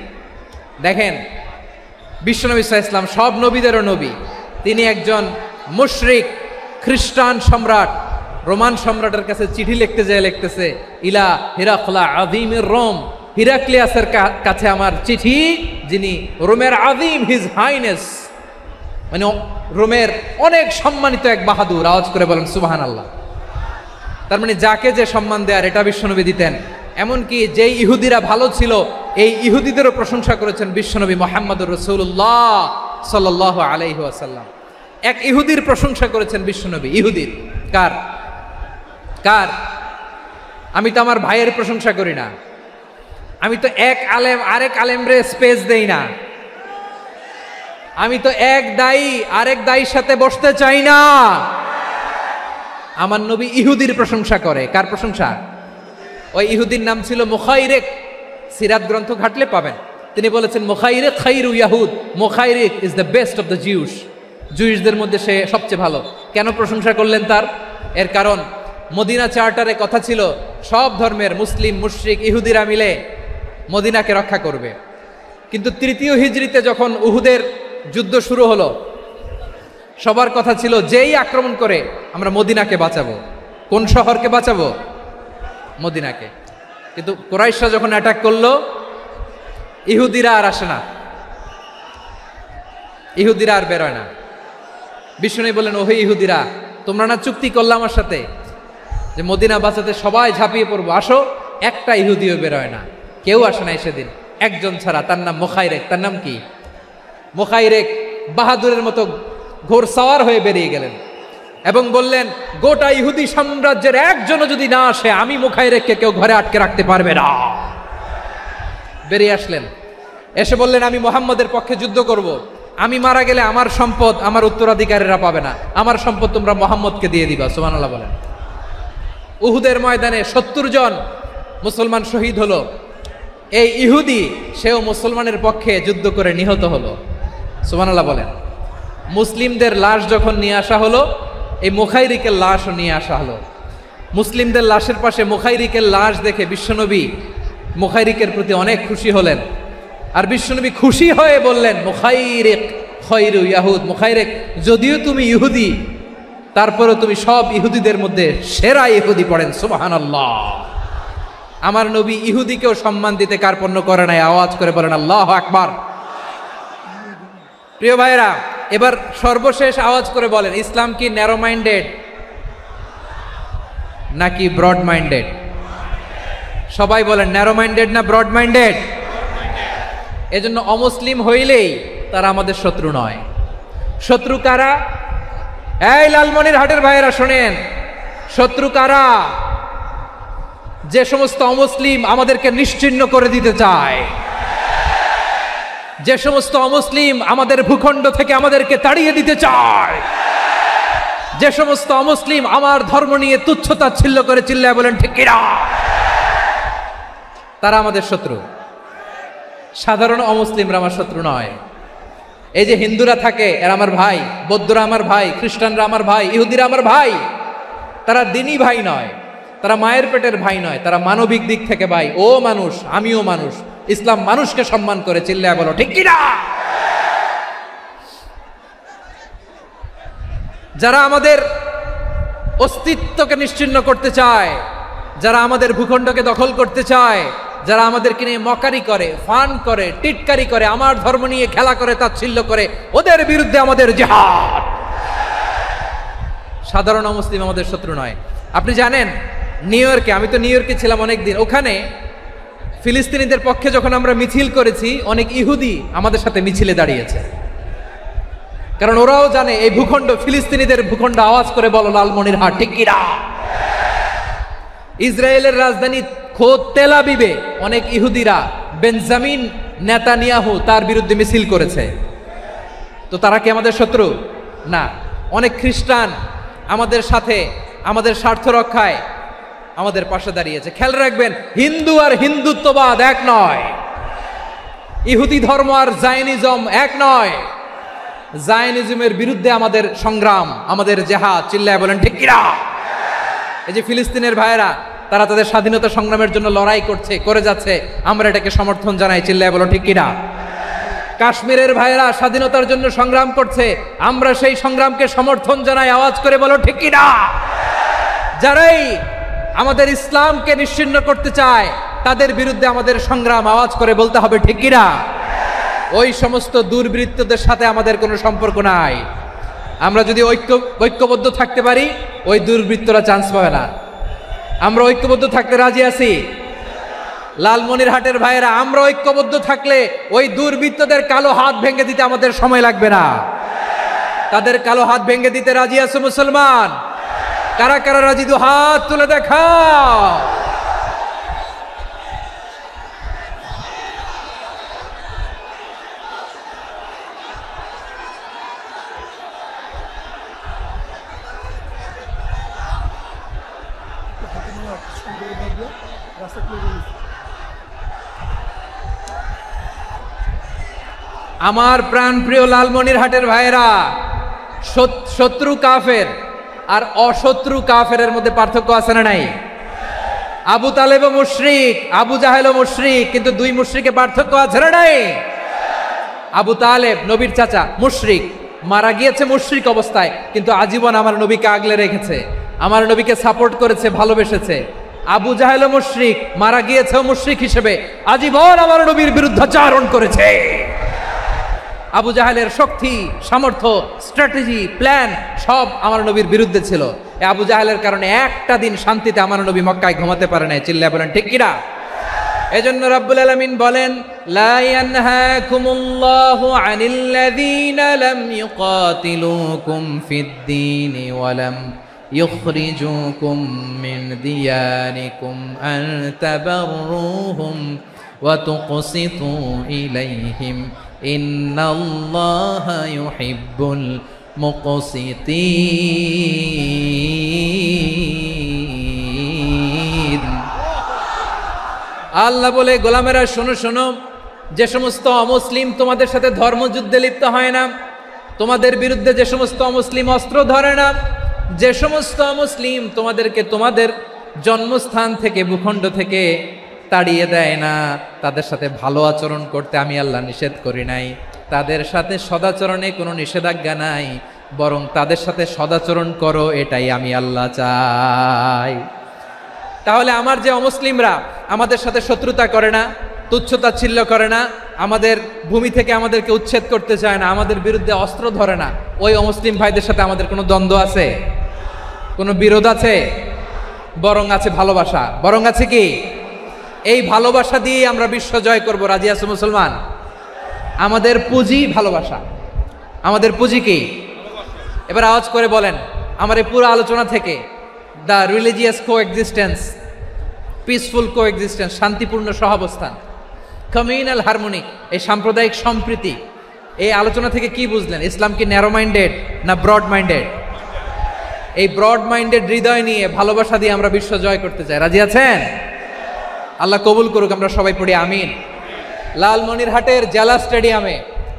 দেখেন, বিশ্বনবী সাল্লাল্লাহু আলাইহি ওয়াসাল্লাম সব নবীদেরও নবী, তিনি একজন মুশরিক খ্রিস্টান সম্রাট রোমান সম্রাটের কাছে চিঠি লিখতে যায়, লিখতেছে ইলা হিরাকলা আযীমির রোম, হিরাক্লিয়াসের কাছে আমার চিঠি, যিনি রোমের আযীম, হিজ হাইনেস, মানে রোমের অনেক সম্মানিত এক বাহাদুর। আওয়াজ করে বলেন সুবহানাল্লাহ। তার মানে যাকে যে সম্মান দেয়ার এটা বিশ্বনবী দিতেন। এমনকি যেই ইহুদিরা ভালো ছিল, এই ইহুদিদেরও প্রশংসা করেছেন বিশ্বনবী মুহাম্মদুর রাসূলুল্লাহ সাল্লাল্লাহু আলাইহি ওয়াসাল্লাম। এক ইহুদির প্রশংসা করেছেন বিশ্বনবী। ইহুদির কার? আমি তো আমার ভাইয়ের প্রশংসা করি না, আমি তো এক আলেম আরেক আলেমরে স্পেস দেই না, আমি তো এক দায়ী আরেক দায়ীর সাথে বসতে চাই না। আমার নবী ইহুদির প্রশংসা করে। কার প্রশংসা? ওই ইহুদির নাম ছিল মুখাইরিক। সিরাত গ্রন্থ ঘাটলে পাবেন। তিনি বলেছেন, মুখাইরিক খাইরু ইয়াহুদ, Mukhayriq is the best of the Jews. জুইশদের মধ্যে সে সবচেয়ে ভালো। কেন প্রশংসা করলেন তার? এর কারণ মদিনা চার্টারে কথা ছিল সব ধর্মের মুসলিম, মুশরিক, ইহুদিরা মিলে মদিনাকে রক্ষা করবে। কিন্তু তৃতীয় হিজরিতে যখন উহুদের যুদ্ধ শুরু হলো, সবার কথা ছিল যেই আক্রমণ করে আমরা মদিনাকে বাঁচাবো। কোন শহরকে বাঁচাবো? মদিনাকে। কিন্তু কুরাইশরা যখন অ্যাটাক করলো, ইহুদিরা আর আসে না, ইহুদিরা আর বেরোয় না। বিষ্ণু বললেন, ওহে ইহুদিরা, তোমরা না চুক্তি করলে আমার সাথে যে মদিনা বাঁচাতে সবাই ঝাঁপিয়ে পড়বো, আসো। একটা ইহুদিও বেরোয় না, কেউ আসে নাই সেদিন, একজন ছাড়া। তার নাম মুখাইরেক। তার নাম কি? মুখাইরেক বাহাদুরের মতো ঘোড়সাওয়ার হয়ে বেরিয়ে গেলেন এবং বললেন, গোটা ইহুদি সাম্রাজ্যের একজনও যদি না আসে, আমি মুখাইরেককে কেউ ঘরে আটকে রাখতে পারবে না। বেরিয়ে আসলেন, এসে বললেন, আমি মুহাম্মদের পক্ষে যুদ্ধ করব। আমি মারা গেলে আমার সম্পদ আমার উত্তরাধিকারীরা পাবে না, আমার সম্পদ তোমরা মুহাম্মদকে দিয়ে দিবা। সুবহানাল্লাহ বলেন। উহুদের ময়দানে 70 জন মুসলমান শহীদ হলো। এই ইহুদি, সেও মুসলমানের পক্ষে যুদ্ধ করে নিহত হলো। সুবহানাল্লাহ বলেন। মুসলিমদের লাশ যখন নিয়ে আসা হলো, এই মুখাইরিকের লাশও নিয়ে আসা হলো। মুসলিমদের লাশের পাশে মুখাইরিকের লাশ দেখে বিশ্বনবী মুখাইরিকের প্রতি অনেক খুশি হলেন। আর বিশ্বনবী খুশি হয়ে বললেন, মুখাইরিক খায়রু ইয়াহুদ, মুখাইরিক যদিও তুমি ইহুদি, তারপরেও তুমি সব ইহুদিদের মধ্যে সেরা ইহুদি। পড়েন সুবহানাল্লাহ। আমার নবী ইহুদিকেও সম্মান দিতে কার্পণ্য করে নাই। আওয়াজ করে বলেন আল্লাহু আকবার। প্রিয় ভাইরা, এবার সর্বশেষ আওয়াজ করে বলেন, ইসলাম কি ন্যারো মাইন্ডেড নাকি ব্রড মাইন্ডেড? সবাই বলেন, ন্যারো মাইন্ডেড না ব্রড মাইন্ডেড? এজন্য অমুসলিম হইলেই তারা আমাদের শত্রু নয়। শত্রু কারা? এই লালমনিরহাটের ভাইয়েরা শোনেন, শত্রু কারা? যে সমস্ত অমুসলিম আমাদেরকে নিশ্চিহ্ন করে দিতে চায়, যে সমস্ত অমুসলিম আমাদের ভূখণ্ড থেকে আমাদেরকে তাড়িয়ে দিতে চায়, যে সমস্ত অমুসলিম আমার ধর্ম নিয়ে তুচ্ছতাচ্ছিল্য করে চিল্লায় বলেন ঠিক কিনা, তারা আমাদের শত্রু। সাধারণ অমুসলিমরা আমার শত্রু নয়। এই যে হিন্দুরা থাকে এরা আমার ভাই, বৌদ্ধরা আমার ভাই, খ্রিস্টানরা আমার ভাই, ইহুদিরা আমার ভাই। তারা দিনই ভাই নয়, তারা মায়ের পেটের ভাই নয়, তারা মানবিক দিক থেকে ভাই। ও মানুষ, আমিও মানুষ, ইসলাম মানুষকে সম্মান করে, চিল্লায় বলো ঠিক কিনা। যারা আমাদের অস্তিত্বকে নিশ্চিহ্ন করতে চায়, যারা আমাদের ভূখণ্ডকে দখল করতে চায়, যারা আমাদেরকে নিয়ে মকারি করে, ফান করে, টিটকারি করে, আমার ধর্ম নিয়ে খেলা করে, তাচ্ছিল্য করে, ওদের বিরুদ্ধে আমাদের জিহাদ। সাধারণ মুসলিম আমাদের শত্রু নয়। আপনি জানেন নিউ ইয়র্কে, আমি তো নিউ ইয়র্কে ছিলাম অনেকদিন, ওখানে ফিলিস্তিনিদের পক্ষে যখন আমরা মিছিল করেছি, অনেক ইহুদি আমাদের সাথে মিছিলে দাঁড়িয়েছে। কারণ ওরাও জানে এই ভূখণ্ড ফিলিস্তিনিদের ভূখণ্ড। আওয়াজ করে বলো লালমনিরহাট ঠিক কিনা। ইসরায়েলের রাজধানী খোদ তেল আবিবে অনেক ইহুদিরা বেঞ্জামিন নেতানিয়াহু তার বিরুদ্ধে মিছিল করেছে। তো তারা কি আমাদের শত্রু? না। অনেক খ্রিস্টান আমাদের সাথে আমাদের স্বার্থ রক্ষায় আমাদের পাশে দাঁড়িয়েছে। খেয়াল রাখবেন, হিন্দু আর হিন্দুত্ববাদ এক নয়, ইহুদি ধর্ম আর জায়নিজম এক নয়। জায়নিজমের বিরুদ্ধে আমাদের সংগ্রাম, আমাদের জেহাদ, চিল্লায় বলেন ঠিক কিনা। এই যে ফিলিস্তিনের ভাইয়েরা, তারা তাদের স্বাধীনতা সংগ্রামের জন্য লড়াই করছে, করে যাচ্ছে, আমরা এটাকে সমর্থন জানাই, চিল্লায় বলো ঠিক কিনা। কাশ্মীরের ভাইয়েরা স্বাধীনতার জন্য সংগ্রাম করছে, আমরা সেই সংগ্রামকে সমর্থন জানাই, আওয়াজ করে বলো ঠিক কিনা। যারাই আমাদের ইসলামকে নিশ্চিহ্ন করতে চায় তাদের বিরুদ্ধে আমাদের সংগ্রাম, আওয়াজ করে বলতে হবে ঠিক কিনা। ওই সমস্ত দুর্বৃত্তদের সাথে আমাদের কোনো সম্পর্ক নাই। আমরা যদি ঐক্যবদ্ধ থাকতে পারি, ওই দুর্বৃত্তরা চান্স পাবে না। আমরা ঐক্যবদ্ধ থাকতে রাজি আছি। লালমনিরহাটের ভাইয়েরা, আমরা ঐক্যবদ্ধ থাকলে ওই দুর্বৃত্তদের কালো হাত ভেঙে দিতে আমাদের সময় লাগবে না। তাদের কালো হাত ভেঙে দিতে রাজি আছে মুসলমান? কারা কারা রাজি? দু হাত তুলে দেখাও। আমার প্রাণ প্রিয় লালমনিরহাটের ভাইয়েরা, শত্রু কাফের আর অশত্রু কাফেরের মধ্যে পার্থক্য আছে না নাই? আবু তালেবও মুশরিক, আবু জাহেলও মুশরিক, কিন্তু দুই মুশরিকে পার্থক্য আছে না নাই? আবু তালেব নবীর চাচা, মুশরিক, মারা গিয়েছে মুশরিক অবস্থায়, কিন্তু আজীবন আমার নবীকে আগলে রেখেছে, আমার নবীকে সাপোর্ট করেছে, ভালোবেসেছে। আবু জাহেলও মুশরিক, মারা গিয়েছেও মুশরিক হিসেবে, আজীবন আমার নবীর বিরুদ্ধাচারণ করেছে। আবু জাহেলের শক্তি, সামর্থ্য, স্ট্র্যাটেজি, প্ল্যান সব আমার নবীর বিরুদ্ধে ছিল। এই আবু জাহেলের কারণে একটা দিন শান্তিতে আমার নবী মক্কায় ঘুমাতে পারে নাই, চিল্লায় বলেন ঠিক কিনা। এজন্য রব্বুল আলামিন বলেন, লা ইয়ানহাকুমুল্লাহু আনিল্লাযীনা লাম ইউকাতিলুকুম ফিদ-দীনি ওয়া লাম ইখরিজুকুম মিন দিয়ারিকুম আন তাবাররুহুম ওয়া তুকসিতু ইলাইহিম ইন্নাল্লাহা ইউহিব্বুল মুকসিতিন। আল্লাহ বলে, গোলামেরা শোনো শোনো, যে সমস্ত অমুসলিম তোমাদের সাথে ধর্মযুদ্ধে লিপ্ত হয় না, তোমাদের বিরুদ্ধে যে সমস্ত অমুসলিম অস্ত্র ধরে না, যে সমস্ত অমুসলিম তোমাদেরকে তোমাদের জন্মস্থান থেকে, ভূখণ্ড থেকে তাড়িয়ে দেয় না, তাদের সাথে ভালো আচরণ করতে আমি আল্লাহ নিষেধ করি নাই। তাদের সাথে সদাচরণে কোনো নিষেধাজ্ঞা নাই, বরং তাদের সাথে সদাচরণ করো, এটাই আমি আল্লাহ চাই। তাহলে আমার যে অমুসলিমরা আমাদের সাথে শত্রুতা করে না, তুচ্ছতাচ্ছিল্য করে না, আমাদের ভূমি থেকে আমাদেরকে উচ্ছেদ করতে চায় না, আমাদের বিরুদ্ধে অস্ত্র ধরে না, ওই অমুসলিম ভাইদের সাথে আমাদের কোনো দ্বন্দ্ব আছে? কোনো বিরোধ আছে? বরং আছে ভালোবাসা। বরং আছে কি? এই ভালোবাসা দিয়ে আমরা বিশ্ব জয় করব। রাজি আছো মুসলমান? আমাদের পুঁজি ভালোবাসা। আমাদের পুঁজি কি? এবার আওয়াজ করে বলেন আমার এই পুরো আলোচনা থেকে, the religious coexistence, peaceful coexistence, শান্তিপূর্ণ সহাবস্থান, কমিউনাল হারমোনি, এই সাম্প্রদায়িক সম্প্রীতি, এই আলোচনা থেকে কি বুঝলেন? ইসলাম কি ন্যারো মাইন্ডেড না ব্রড মাইন্ডেড? এই ব্রড মাইন্ডেড হৃদয় নিয়ে ভালোবাসা দিয়ে আমরা বিশ্ব জয় করতে চাই। রাজি আছেন? আল্লাহ কবুল করুক, আমরা সবাই পড়ি আমিন। লালমনিরহাটের জেলা স্টেডিয়ামে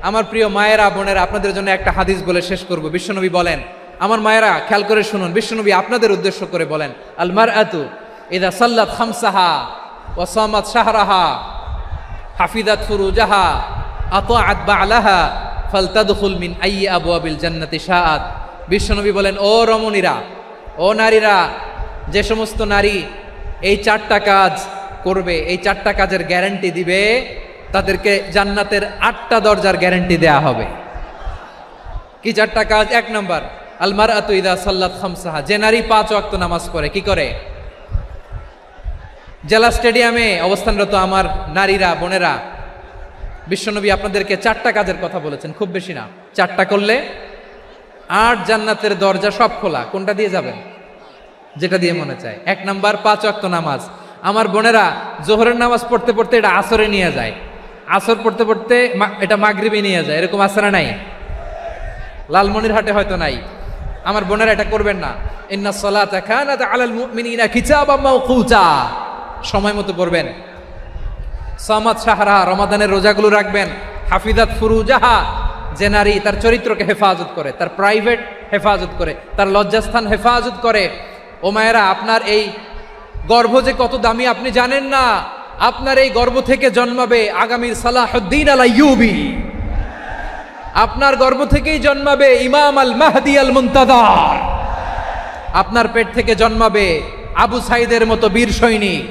আমার প্রিয় মায়েরা বোনেরা, আপনাদের জন্য একটা হাদিস বলে শেষ করব। বিশ্বনবী বলেন, আমার মায়েরা খেয়াল করে শুনুন, বিশ্বনবী আপনাদের উদ্দেশ্য করে বলেন, আল মারআতু ইযা সাল্লাত খামসাহা ওয়া সামাত শাহরাহা হাফিজাত ফুরুজাহা আতাআত বা'লাহা ফালতাদখুল মিন আইয়ি আবওয়াবিল জান্নাতি শাআত। বিশ্বনবী বলেন, ও রমণীরা, ও নারীরা, যে সমস্ত নারী এই 4টা কাজ করবে, এই 4টা কাজের গ্যারান্টি দিবে, তাদেরকে জান্নাতের 8টা দরজার গ্যারান্টি দেয়া হবে। কি 4টা কাজ? 1 নম্বর, আল মারআতু ইযা সাল্লাত খামসাহা, যে নারী 5 ওয়াক্ত নামাজ পড়ে। কি করে? জেলা স্টেডিয়ামে অবস্থানরত আমার নারীরা বোনেরা, বিশ্বনবী আপনাদেরকে 4টা কাজের কথা বলেছেন, খুব বেশি না। 4টা করলে 8 জান্নাতের দরজা সব খোলা। কোনটা দিয়ে যাবেন? যেটা দিয়ে মনে চায়। 1 নাম্বার 5 ওয়াক্ত নামাজ। আমার বোনেরা জোহরের নামাজ পড়তে পড়তে এটা আসরে নিয়ে যায়, আসর পড়তে পড়তে এটা মাগরিবে নিয়ে যায়। এরকম আসরা নাই? লালমনিরহাটে হয়তো নাই। আমার বোনেরা এটা করবেন না। ইন্নাস সালাতা কানাত আলাল মুমিনিনা কিতাবাম মাওকুতা, সময় মতো পড়বেন। সামাত শাহরা, রমাদানের রোজাগুলো রাখবেন। হাফিজাত ফুরুজাহা, যে নারী তার চরিত্রকে হেফাজত করে, তার প্রাইভেট হেফাজত করে, তার লজ্জাস্থান হেফাজত করে। ও মায়েরা, আপনার এই গর্ভ যে কত দামি আপনি জানেন না। আপনার এই গর্ভ থেকে জন্মাবে আগামীর সালাহুদ্দিন আল আইয়ুবী। আপনার গর্ভ থেকেই জন্মাবে ইমাম আল মাহদি আল মুনতাযার। আপনার পেট থেকে জন্মাবে আবু সাইদের মতো বীর সৈনিক।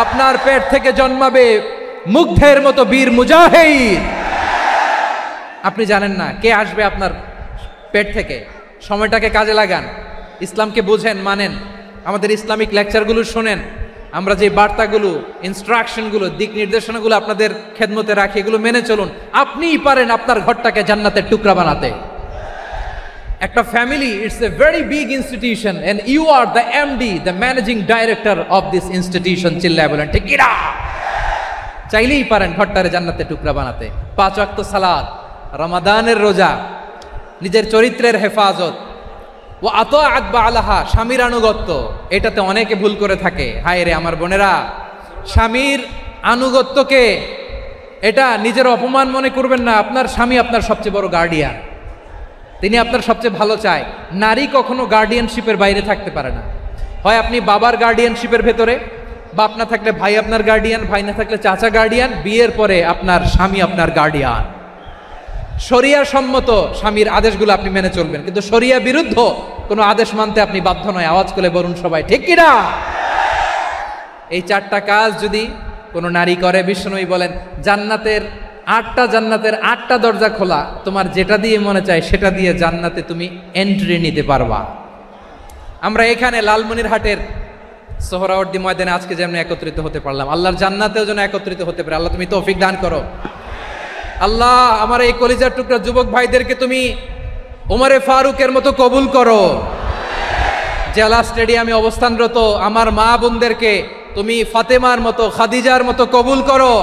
আপনার পেট থেকে জন্মাবে মুগ্ধের মতো বীর মুজাহিদ। আপনি জানেন না কে আসবে আপনার পেট থেকে। সময়টাকে কাজে লাগান, ইসলামকে বুঝেন, মানেন, আমাদের ইসলামিক লেকচারগুলো শোনেন। আমরা যে বার্তাগুলো, ইনস্ট্রাকশনগুলো, দিক নির্দেশনাগুলো আপনাদের খেদমতে রাখি, এগুলো মেনে চলুন। আপনিই পারেন আপনার ঘরটাকে জান্নাতের টুকরা বানাতে। একটা family, it's a very big institution and you are the MD, the managing director of this institution. চিল্লায় বলেন ঠিক কিনা? চাইলেই পারেন ঘরটারে জান্নাতের টুকরা বানাতে। 5 ওয়াক্ত সালাত, রমাদানের রোজা, নিজের চরিত্রের হেফাজত, ও আতাআত বা'লাহা, স্বামীর আনুগত্য। এটাতে অনেকে ভুল করে থাকে। হায় রে আমার বোনেরা, স্বামীর আনুগত্যকে এটা নিজের অপমান মনে করবেন না। আপনার স্বামী আপনার সবচেয়ে বড় গার্ডিয়ান, তিনি আপনার সবচেয়ে ভালো চায়। নারী কখনো গার্ডিয়ানশিপের বাইরে থাকতে পারে না। হয় আপনি বাবার গার্ডিয়ানশিপের ভেতরে, বাপ না থাকলে ভাই আপনার গার্ডিয়ান, ভাই না থাকলে চাচা গার্ডিয়ান, বিয়ের পরে আপনার স্বামী আপনার গার্ডিয়ান। শরিয়া সম্মত স্বামীর আদেশগুলো আপনি মেনে চলবেন, কিন্তু শরিয়া বিরুদ্ধ কোনো আদেশ মানতে আপনি বাধ্য নয়। আওয়াজ করে বলুন সবাই ঠিক কিনা? এই 4টা কাজ যদি কোনো নারী করে, বিশ্বনবী বলেন জান্নাতের 8টা দরজা খোলা। তোমার যেটা দিয়ে মনে চায় সেটা দিয়ে জান্নাতে তুমি এন্ট্রি নিতে পারবা। আমরা এখানে লালমনিরহাটের সোহরাওয়ার্দী ময়দানে আজকে যেমন একত্রিত হতে পারলাম, আল্লাহর জান্নাতেও যেন একত্রিত হতে পারে। আল্লাহ তুমি তৌফিক দান করো। আল্লাহ আমার এই কলিজার টুকরা যুবক ভাইদেরকে তুমি ওমরে ফারুকের মতো কবুল করো। জেলা স্টেডিয়ামে অবস্থানরত আমার মা বোনদেরকে তুমি ফাতেমার মতো, খাদিজার মতো কবুল করো।